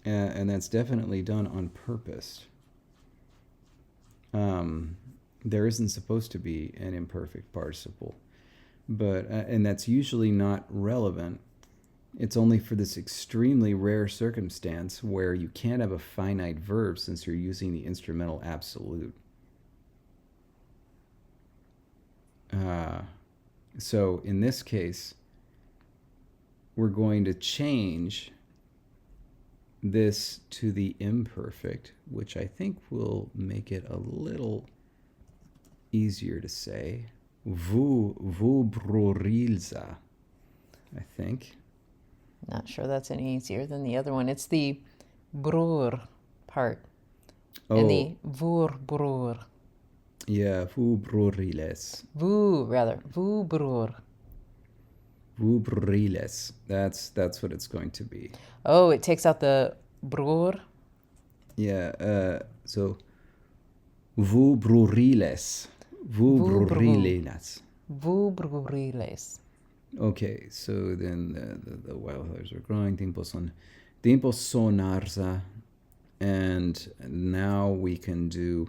And that's definitely done on purpose. There isn't supposed to be an imperfect participle. But and that's usually not relevant. It's only for this extremely rare circumstance where you can't have a finite verb since you're using the instrumental absolute. So in this case, we're going to change this to the imperfect, which I think will make it a little easier to say. Vous brurilza, I think. Not sure that's any easier than the other one. It's the brur part. And the vur brur. Yeah, vous bruriles. Vu, rather. Vu brur. Vous bruriles. That's what it's going to be. Oh, it takes out the brur. Yeah, so vous bruriles. Vous bruriles. Vu bruriles. Okay, so then the wildflowers are growing. Tiempo sonarza. And now we can do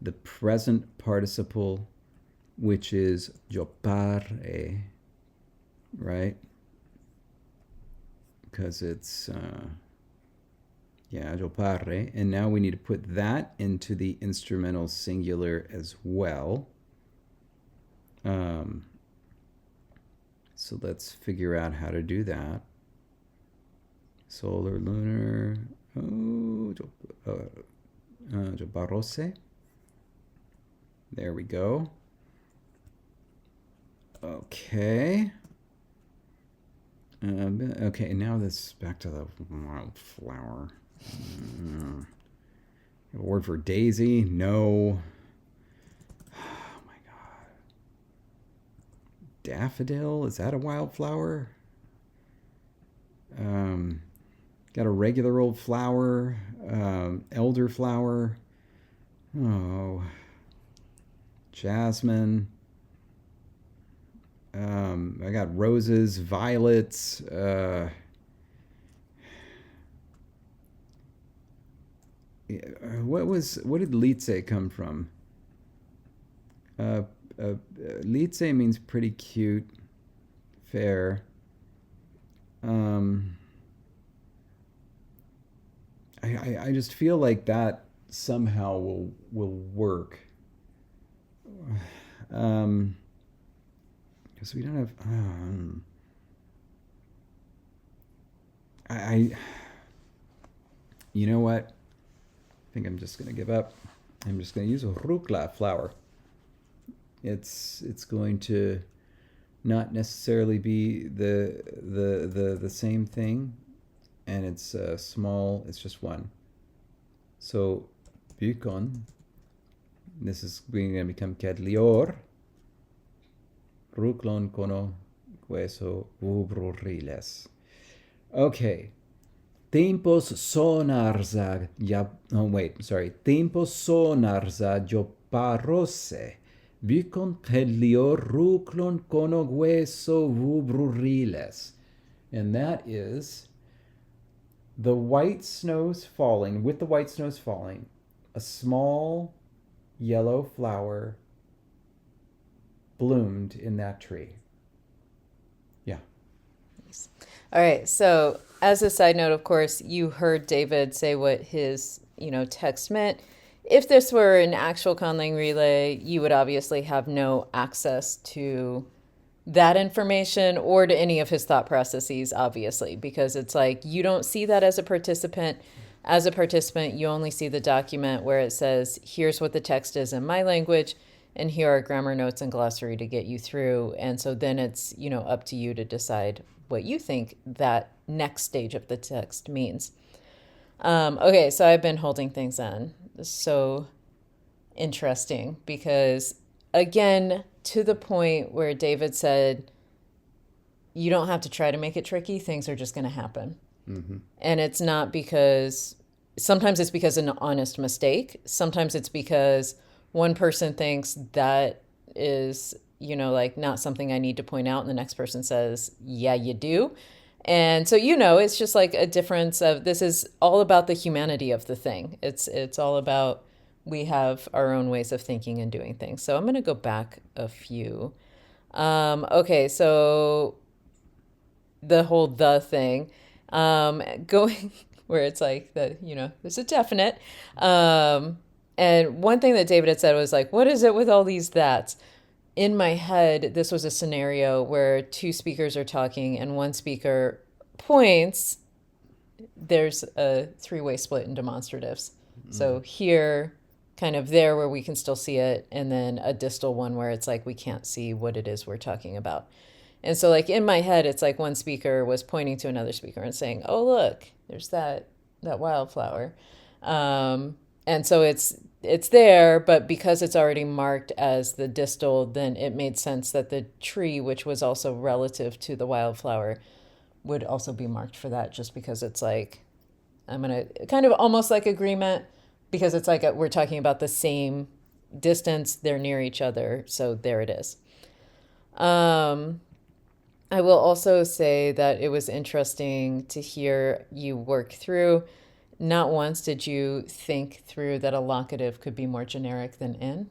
the present participle, which is jopare, right? Because it's, jopare. And now we need to put that into the instrumental singular as well. So let's figure out how to do that. Solar, lunar, joparose. There we go. Okay. Okay, now this back to the wildflower. A word for daisy? No. Oh my god. Daffodil? Is that a wildflower? Got a regular old flower. Elderflower. Oh. Jasmine. I got roses, violets. What did Litze come from? Litze means pretty cute, fair. I just feel like that somehow will work. Because we don't have. You know what? I think I'm just gonna give up. I'm just gonna use a rukla flower. It's going to not necessarily be the same thing, and it's small. It's just one. So Vuochanad. This is going to become Cadlior. Ruklon kono hueso ubruriles. Okay. Tempos sonarza Tempos sonarza joparose. Vuochanad Cadlior ruklon kono hueso ubruriles. And that is the white snows falling, with the white snows falling, a small yellow flower bloomed in that tree. Yeah. All right. So, as a side note, of course, you heard David say what his, text meant. If this were an actual Conlang relay, you would obviously have no access to that information or to any of his thought processes, obviously, because it's like you don't see that as a participant. As a participant, you only see the document where it says, here's what the text is in my language, and here are grammar notes and glossary to get you through. And so then it's, up to you to decide what you think that next stage of the text means. Okay, so I've been holding things in. So interesting because, again, to the point where David said, you don't have to try to make it tricky, things are just going to happen. Mm-hmm. And it's not because, sometimes it's because of an honest mistake. Sometimes it's because one person thinks that is, like not something I need to point out. And the next person says, yeah, you do. And so, it's just like a difference of, this is all about the humanity of the thing. It's all about, we have our own ways of thinking and doing things. So I'm going to go back a few. Okay, so the whole the thing, going where it's like that, there's a definite. And one thing that David had said was like, what is it with all these that's? In my head, this was a scenario where two speakers are talking and one speaker points. There's a three-way split in demonstratives. So here, kind of there where we can still see it, and then a distal one where it's like we can't see what it is we're talking about. And so like in my head, it's like one speaker was pointing to another speaker and saying, oh, look, there's that wildflower. And so it's there, but because it's already marked as the distal, then it made sense that the tree, which was also relative to the wildflower, would also be marked for that, just because it's like, I'm going to kind of almost like agreement, because it's like we're talking about the same distance, they're near each other, so there it is. I will also say that it was interesting to hear you work through. Not once did you think through that a locative could be more generic than in,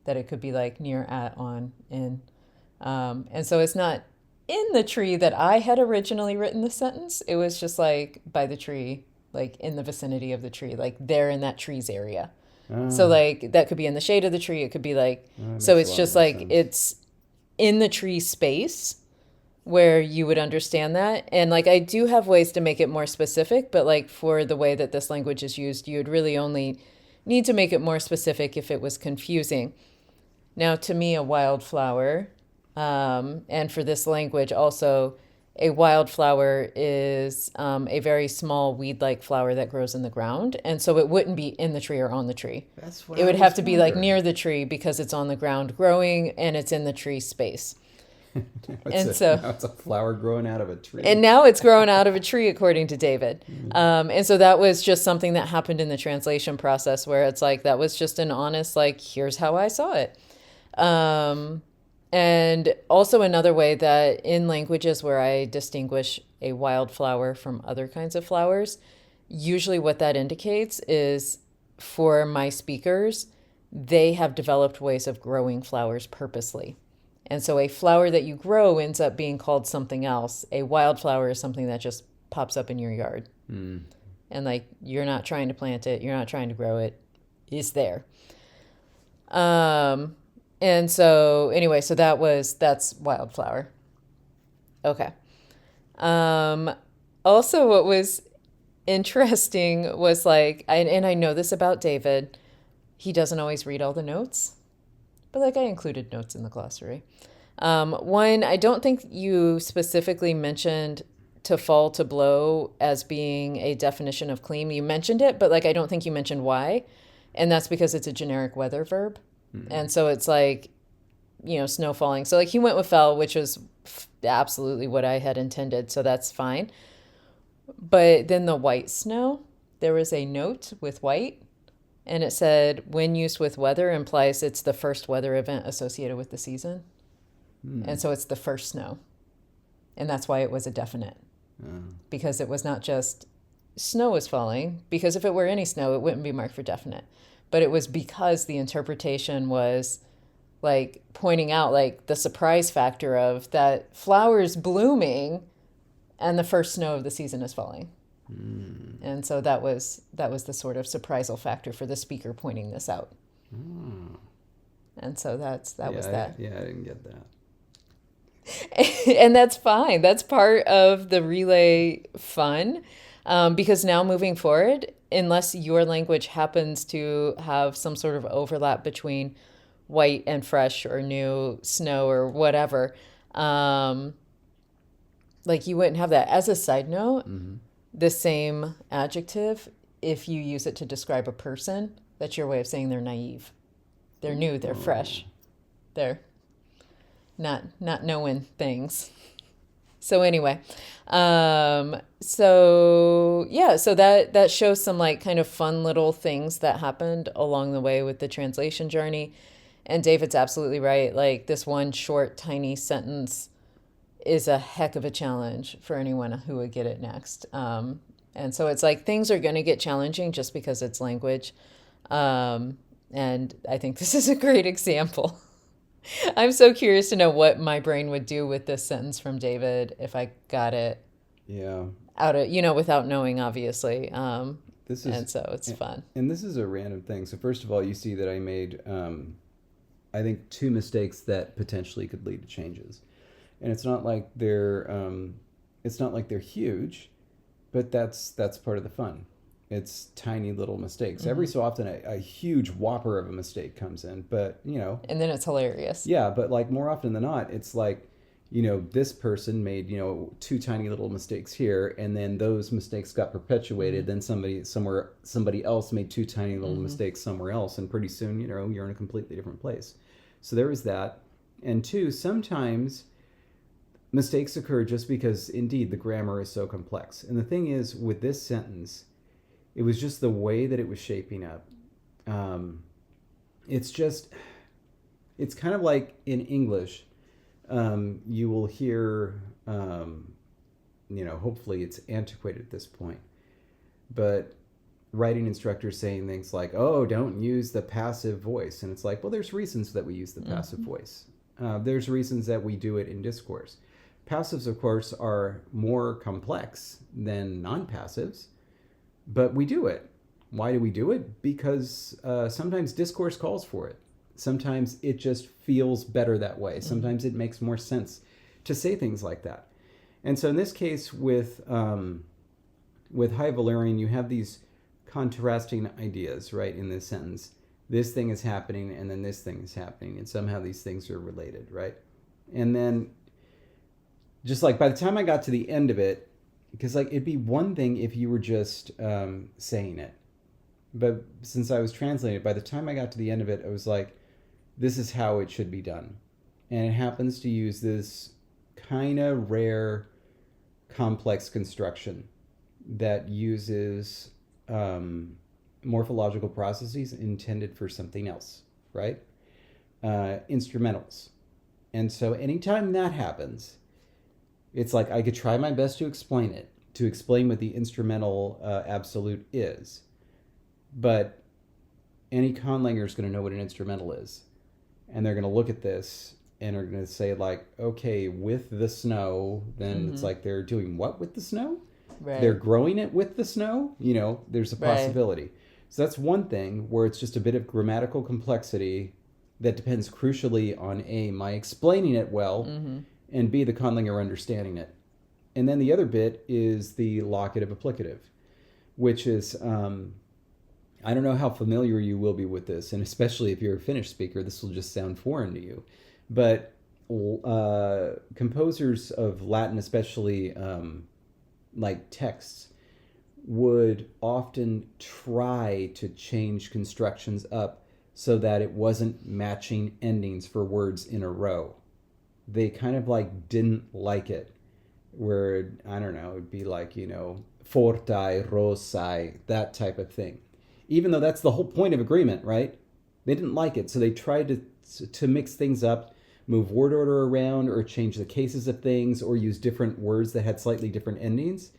that it could be like near, at, on, in. And so it's not in the tree that I had originally written the sentence. It was just like by the tree, like in the vicinity of the tree, like there in that tree's area. So like that could be in the shade of the tree. It could be like, so it's just like sense. It's in the tree space where you would understand that. And like I do have ways to make it more specific, but like for the way that this language is used, you would really only need to make it more specific if it was confusing. Now, to me, a wildflower, and for this language also, a wildflower is a very small weed-like flower that grows in the ground. And so it wouldn't be in the tree or on the tree. That's what it would have to be like near the tree because it's on the ground growing and it's in the tree space. Now it's a flower growing out of a tree. And now it's growing out of a tree, according to David. And so that was just something that happened in the translation process where it's like, that was just an honest, like, here's how I saw it. And also another way that in languages where I distinguish a wildflower from other kinds of flowers, usually what that indicates is for my speakers, they have developed ways of growing flowers purposely. And so a flower that you grow ends up being called something else. A wildflower is something that just pops up in your yard. And like, you're not trying to plant it, you're not trying to grow it, it's there. And so anyway, so that's wildflower. Okay. Also what was interesting was like, and I know this about David, he doesn't always read all the notes. But like I included notes in the glossary. One, I don't think you specifically mentioned to fall to blow as being a definition of clean. You mentioned it, but like I don't think you mentioned why. And that's because it's a generic weather verb. And so it's like, snow falling. So like he went with fell, which was absolutely what I had intended. So that's fine. But then the white snow, there was a note with white. And it said, when used with weather implies it's the first weather event associated with the season. And so it's the first snow. And that's why it was a definite. Because it was not just snow was falling, because if it were any snow, it wouldn't be marked for definite. But it was because the interpretation was like pointing out like the surprise factor of that flowers blooming and the first snow of the season is falling. And so that was the sort of surprisal factor for the speaker pointing this out. And so that was that. I didn't get that. And that's fine. That's part of the relay fun, because now moving forward, unless your language happens to have some sort of overlap between white and fresh or new snow or whatever, like you wouldn't have that. As a side note, the same adjective, if you use it to describe a person, that's your way of saying they're naive. They're new, they're fresh. They're not knowing things. So anyway, so that shows some like kind of fun little things that happened along the way with the translation journey. And David's absolutely right. Like this one short, tiny sentence is a heck of a challenge for anyone who would get it next. And so it's like things are going to get challenging just because it's language. And I think this is a great example. I'm so curious to know what my brain would do with this sentence from David if I got it out of, without knowing, obviously. And so it's fun. And this is a random thing. So first of all, you see that I made, I think, 2 mistakes that potentially could lead to changes. And it's not like they're huge, but that's part of the fun. It's tiny little mistakes. Every so often a huge whopper of a mistake comes in, but and then it's hilarious. Yeah, but like more often than not, it's like, this person made, 2 tiny little mistakes here, and then those mistakes got perpetuated. Then somebody else made 2 tiny little mistakes somewhere else, and pretty soon, you're in a completely different place. So there was that. And 2, sometimes mistakes occur just because, indeed, the grammar is so complex. And the thing is, with this sentence, it was just the way that it was shaping up. It's kind of like in English, you will hear, hopefully it's antiquated at this point, but writing instructors saying things like, oh, don't use the passive voice. And it's like, well, there's reasons that we use the passive voice. There's reasons that we do it in discourse. Passives, of course, are more complex than non-passives, but we do it. Why do we do it? Because sometimes discourse calls for it. Sometimes it just feels better that way. Sometimes it makes more sense to say things like that. And so in this case with High Valyrian, you have these contrasting ideas, right, in this sentence. This thing is happening, and then this thing is happening, and somehow these things are related, right? And then just like by the time I got to the end of it, because like it'd be one thing if you were just saying it, but since I was translating it, by the time I got to the end of it, I was like, this is how it should be done. And it happens to use this kind of rare, complex construction that uses morphological processes intended for something else, right? Instrumentals. And so anytime that happens, it's like I could try my best to explain it, to explain what the instrumental absolute is. But any conlanger is going to know what an instrumental is. And they're going to look at this and are going to say, like, okay, with the snow, then it's like they're doing what with the snow? Right. They're growing it with the snow? There's a possibility. Right. So that's one thing where it's just a bit of grammatical complexity that depends crucially on A, my explaining it well, and B, the conlanger understanding it. And then the other bit is the locative applicative, which is, I don't know how familiar you will be with this, and especially if you're a Finnish speaker, this will just sound foreign to you. But composers of Latin, especially like texts, would often try to change constructions up so that it wasn't matching endings for words in a row. They kind of like didn't like it, where, I don't know, it'd be like, fortai, rosai, that type of thing. Even though that's the whole point of agreement, right? They didn't like it, so they tried to mix things up, move word order around, or change the cases of things, or use different words that had slightly different endings.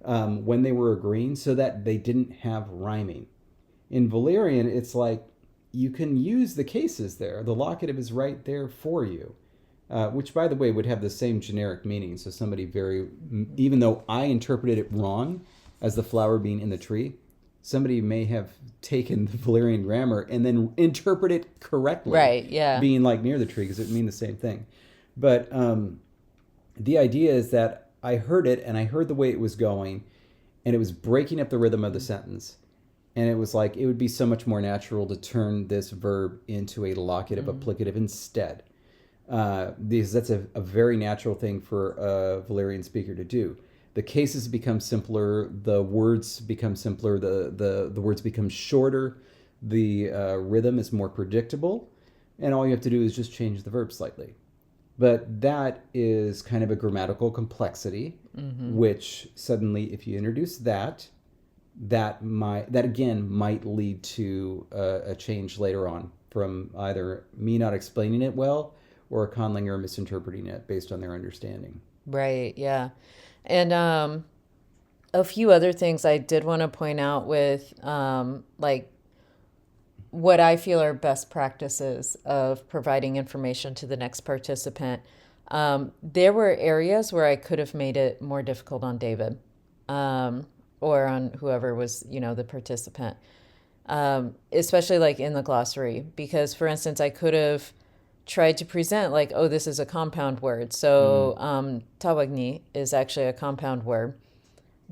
when they were agreeing so that they didn't have rhyming. In Valyrian, it's like you can use the cases there. The locative is right there for you, which, by the way, would have the same generic meaning. So somebody even though I interpreted it wrong as the flower being in the tree, somebody may have taken the Valyrian grammar and then interpret it correctly. Right, yeah. Being like near the tree, because it would mean the same thing. But the idea is that I heard it, and I heard the way it was going, and it was breaking up the rhythm of the sentence. And it was like, it would be so much more natural to turn this verb into a locative applicative instead. Because that's a very natural thing for a Valyrian speaker to do. The cases become simpler, the words become simpler, the words become shorter, the rhythm is more predictable, and all you have to do is just change the verb slightly. But that is kind of a grammatical complexity, which suddenly, if you introduce that again might lead to a change later on from either me not explaining it well or a conlanger misinterpreting it based on their understanding. Right, yeah. And a few other things I did want to point out with like what I feel are best practices of providing information to the next participant. There were areas where I could have made it more difficult on David or on whoever was, the participant, especially like in the glossary. Because, for instance, I could have tried to present like, oh, this is a compound word. So tawagni is actually a compound word,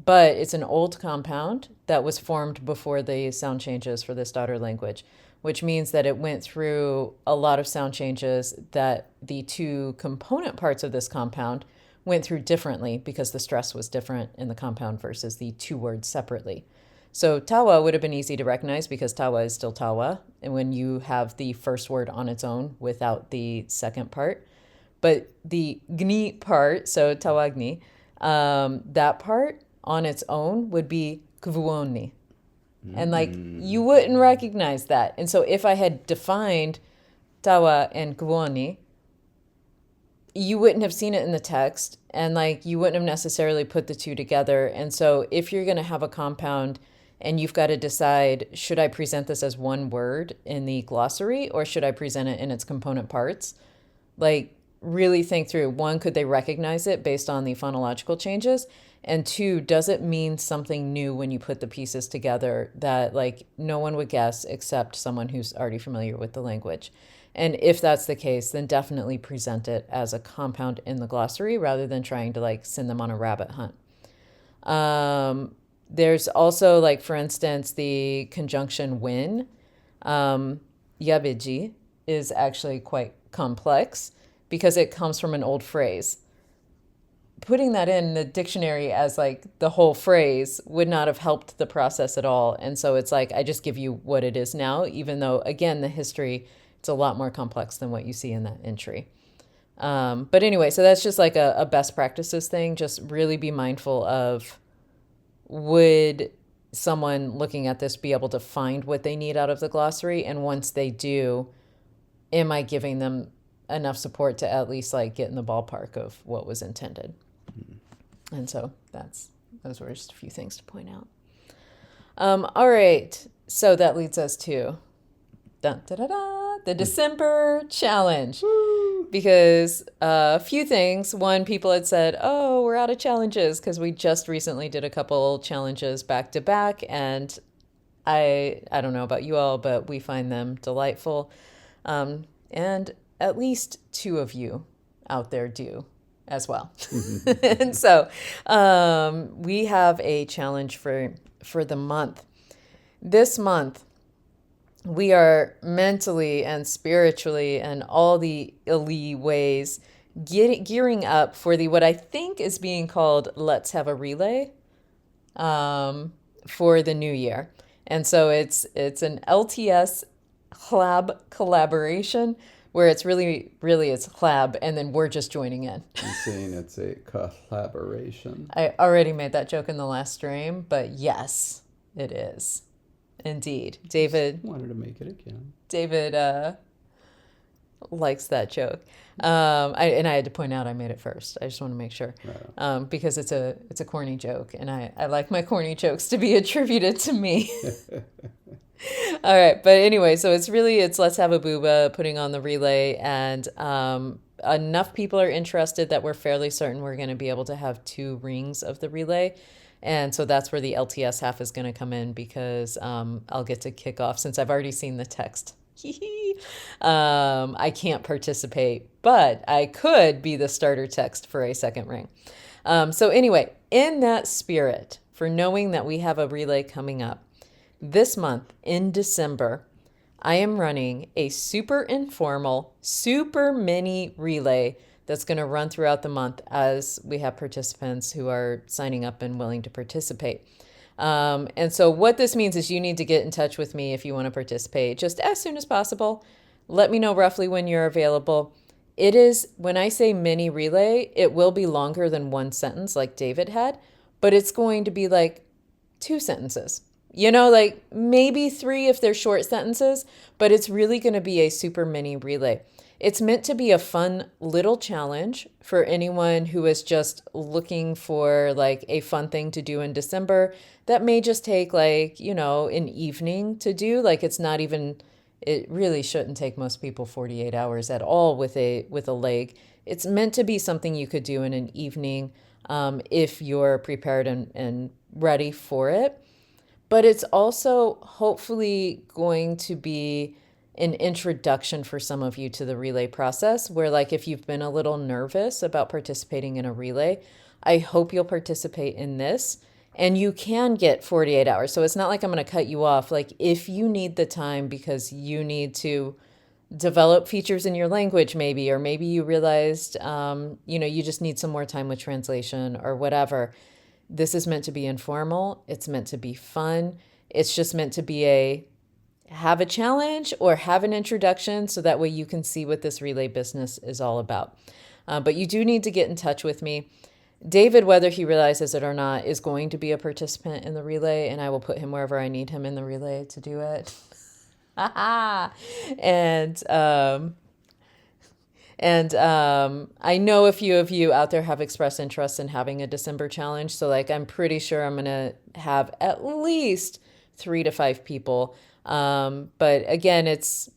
but it's an old compound that was formed before the sound changes for this daughter language, which means that it went through a lot of sound changes that the two component parts of this compound went through differently because the stress was different in the compound versus the two words separately. So tawa would have been easy to recognize because tawa is still tawa, and when you have the first word on its own without the second part. But the gni part, so tawagni, that part on its own would be kvuoni. And like you wouldn't recognize that. And so if I had defined tawa and kvuoni, you wouldn't have seen it in the text, and like you wouldn't have necessarily put the two together. And so if you're going to have a compound and you've got to decide, should I present this as one word in the glossary or should I present it in its component parts? Like really think through, one, could they recognize it based on the phonological changes? And two, does it mean something new when you put the pieces together that like no one would guess except someone who's already familiar with the language? And if that's the case, then definitely present it as a compound in the glossary rather than trying to like send them on a rabbit hunt. There's also like, for instance, the conjunction when. Yabiji is actually quite complex because it comes from an old phrase. Putting that in the dictionary as like the whole phrase would not have helped the process at all. And so it's like, I just give you what it is now, even though, again, the history, it's a lot more complex than what you see in that entry. But anyway, so that's just like a best practices thing. Just really be mindful of, would someone looking at this be able to find what they need out of the glossary? And once they do, am I giving them enough support to at least like get in the ballpark of what was intended? And so those were just a few things to point out. All right. So that leads us to the December challenge. Woo! Because a few things. One, people had said, oh, we're out of challenges because we just recently did a couple challenges back to back. And I don't know about you all, but we find them delightful. And at least two of you out there do as well. And so we have a challenge for the month. This month, we are mentally and spiritually and all the illy ways gearing up for the what I think is being called Let's Have a Relay for the new year. And so it's an LTS collab collaboration where it's really it's collab, and then we're just joining in. I'm saying it's a collaboration. I already made that joke in the last stream, but yes, it is. Indeed. David wanted to make it again. David likes that joke. I had to point out I made it first. I just want to make sure, because it's a corny joke, and I like my corny jokes to be attributed to me. All right, but anyway, so it's let's have a booba putting on the relay, and enough people are interested that we're fairly certain we're going to be able to have 2 rings of the relay. And so that's where the LTS half is going to come in, because I'll get to kick off since I've already seen the text. I can't participate, but I could be the starter text for a second ring. So anyway, in that spirit, for knowing that we have a relay coming up, this month in December, I am running a super informal, super mini relay that's going to run throughout the month as we have participants who are signing up and willing to participate. And so what this means is you need to get in touch with me if you want to participate just as soon as possible. Let me know roughly when you're available. It is, when I say mini relay, it will be longer than 1 sentence like David had, but it's going to be like 2 sentences. Like maybe 3 if they're short sentences, but it's really going to be a super mini relay. It's meant to be a fun little challenge for anyone who is just looking for like a fun thing to do in December that may just take like, an evening to do. Like it really shouldn't take most people 48 hours at all with a leg. It's meant to be something you could do in an evening if you're prepared and ready for it. But it's also hopefully going to be an introduction for some of you to the relay process, where like if you've been a little nervous about participating in a relay, I hope you'll participate in this, and you can get 48 hours. So it's not like I'm going to cut you off. Like if you need the time because you need to develop features in your language maybe, or maybe you realized, you just need some more time with translation or whatever. This is meant to be informal. It's meant to be fun. It's just meant to be have a challenge or have an introduction so that way you can see what this relay business is all about. But you do need to get in touch with me. David, whether he realizes it or not, is going to be a participant in the relay, and I will put him wherever I need him in the relay to do it. And I know a few of you out there have expressed interest in having a December challenge. So like, I'm pretty sure I'm going to have at least 3 to 5 people. But again, it's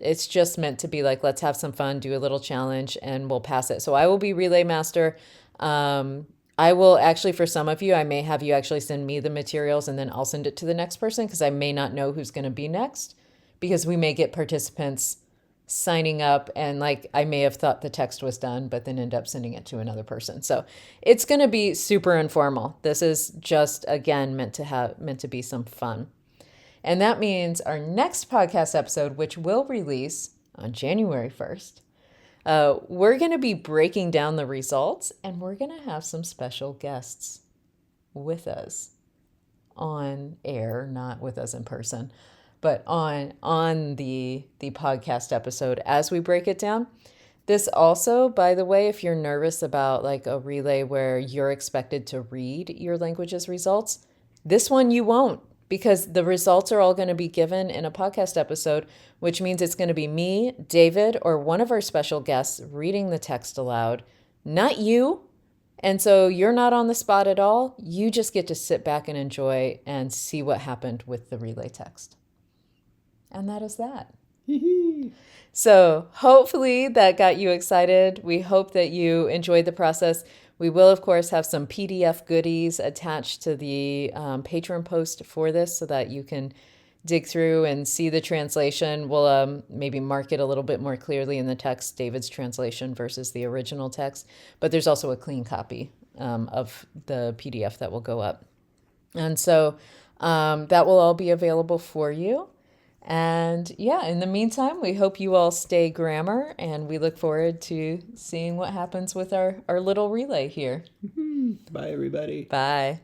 just meant to be like, let's have some fun, do a little challenge, and we'll pass it. So I will be relay master. I will actually, for some of you, I may have you actually send me the materials and then I'll send it to the next person, because I may not know who's going to be next, because we may get participants signing up and like I may have thought the text was done, but then end up sending it to another person. So it's going to be super informal. This is just, again, meant to be some fun. And that means our next podcast episode, which will release on January 1st, we're going to be breaking down the results, and we're going to have some special guests with us on air, not with us in person, but on the podcast episode as we break it down. This also, by the way, if you're nervous about like a relay where you're expected to read your language's results, this one you won't, because the results are all going to be given in a podcast episode, which means it's going to be me, David, or one of our special guests reading the text aloud, not you. And so you're not on the spot at all. You just get to sit back and enjoy and see what happened with the relay text. And that is that. So hopefully that got you excited. We hope that you enjoyed the process. We will, of course, have some PDF goodies attached to the Patreon post for this so that you can dig through and see the translation. We'll maybe mark it a little bit more clearly in the text, David's translation versus the original text. But there's also a clean copy of the PDF that will go up. And so that will all be available for you. And yeah, in the meantime, we hope you all stay grammar, and we look forward to seeing what happens with our little relay here. Bye, everybody. Bye.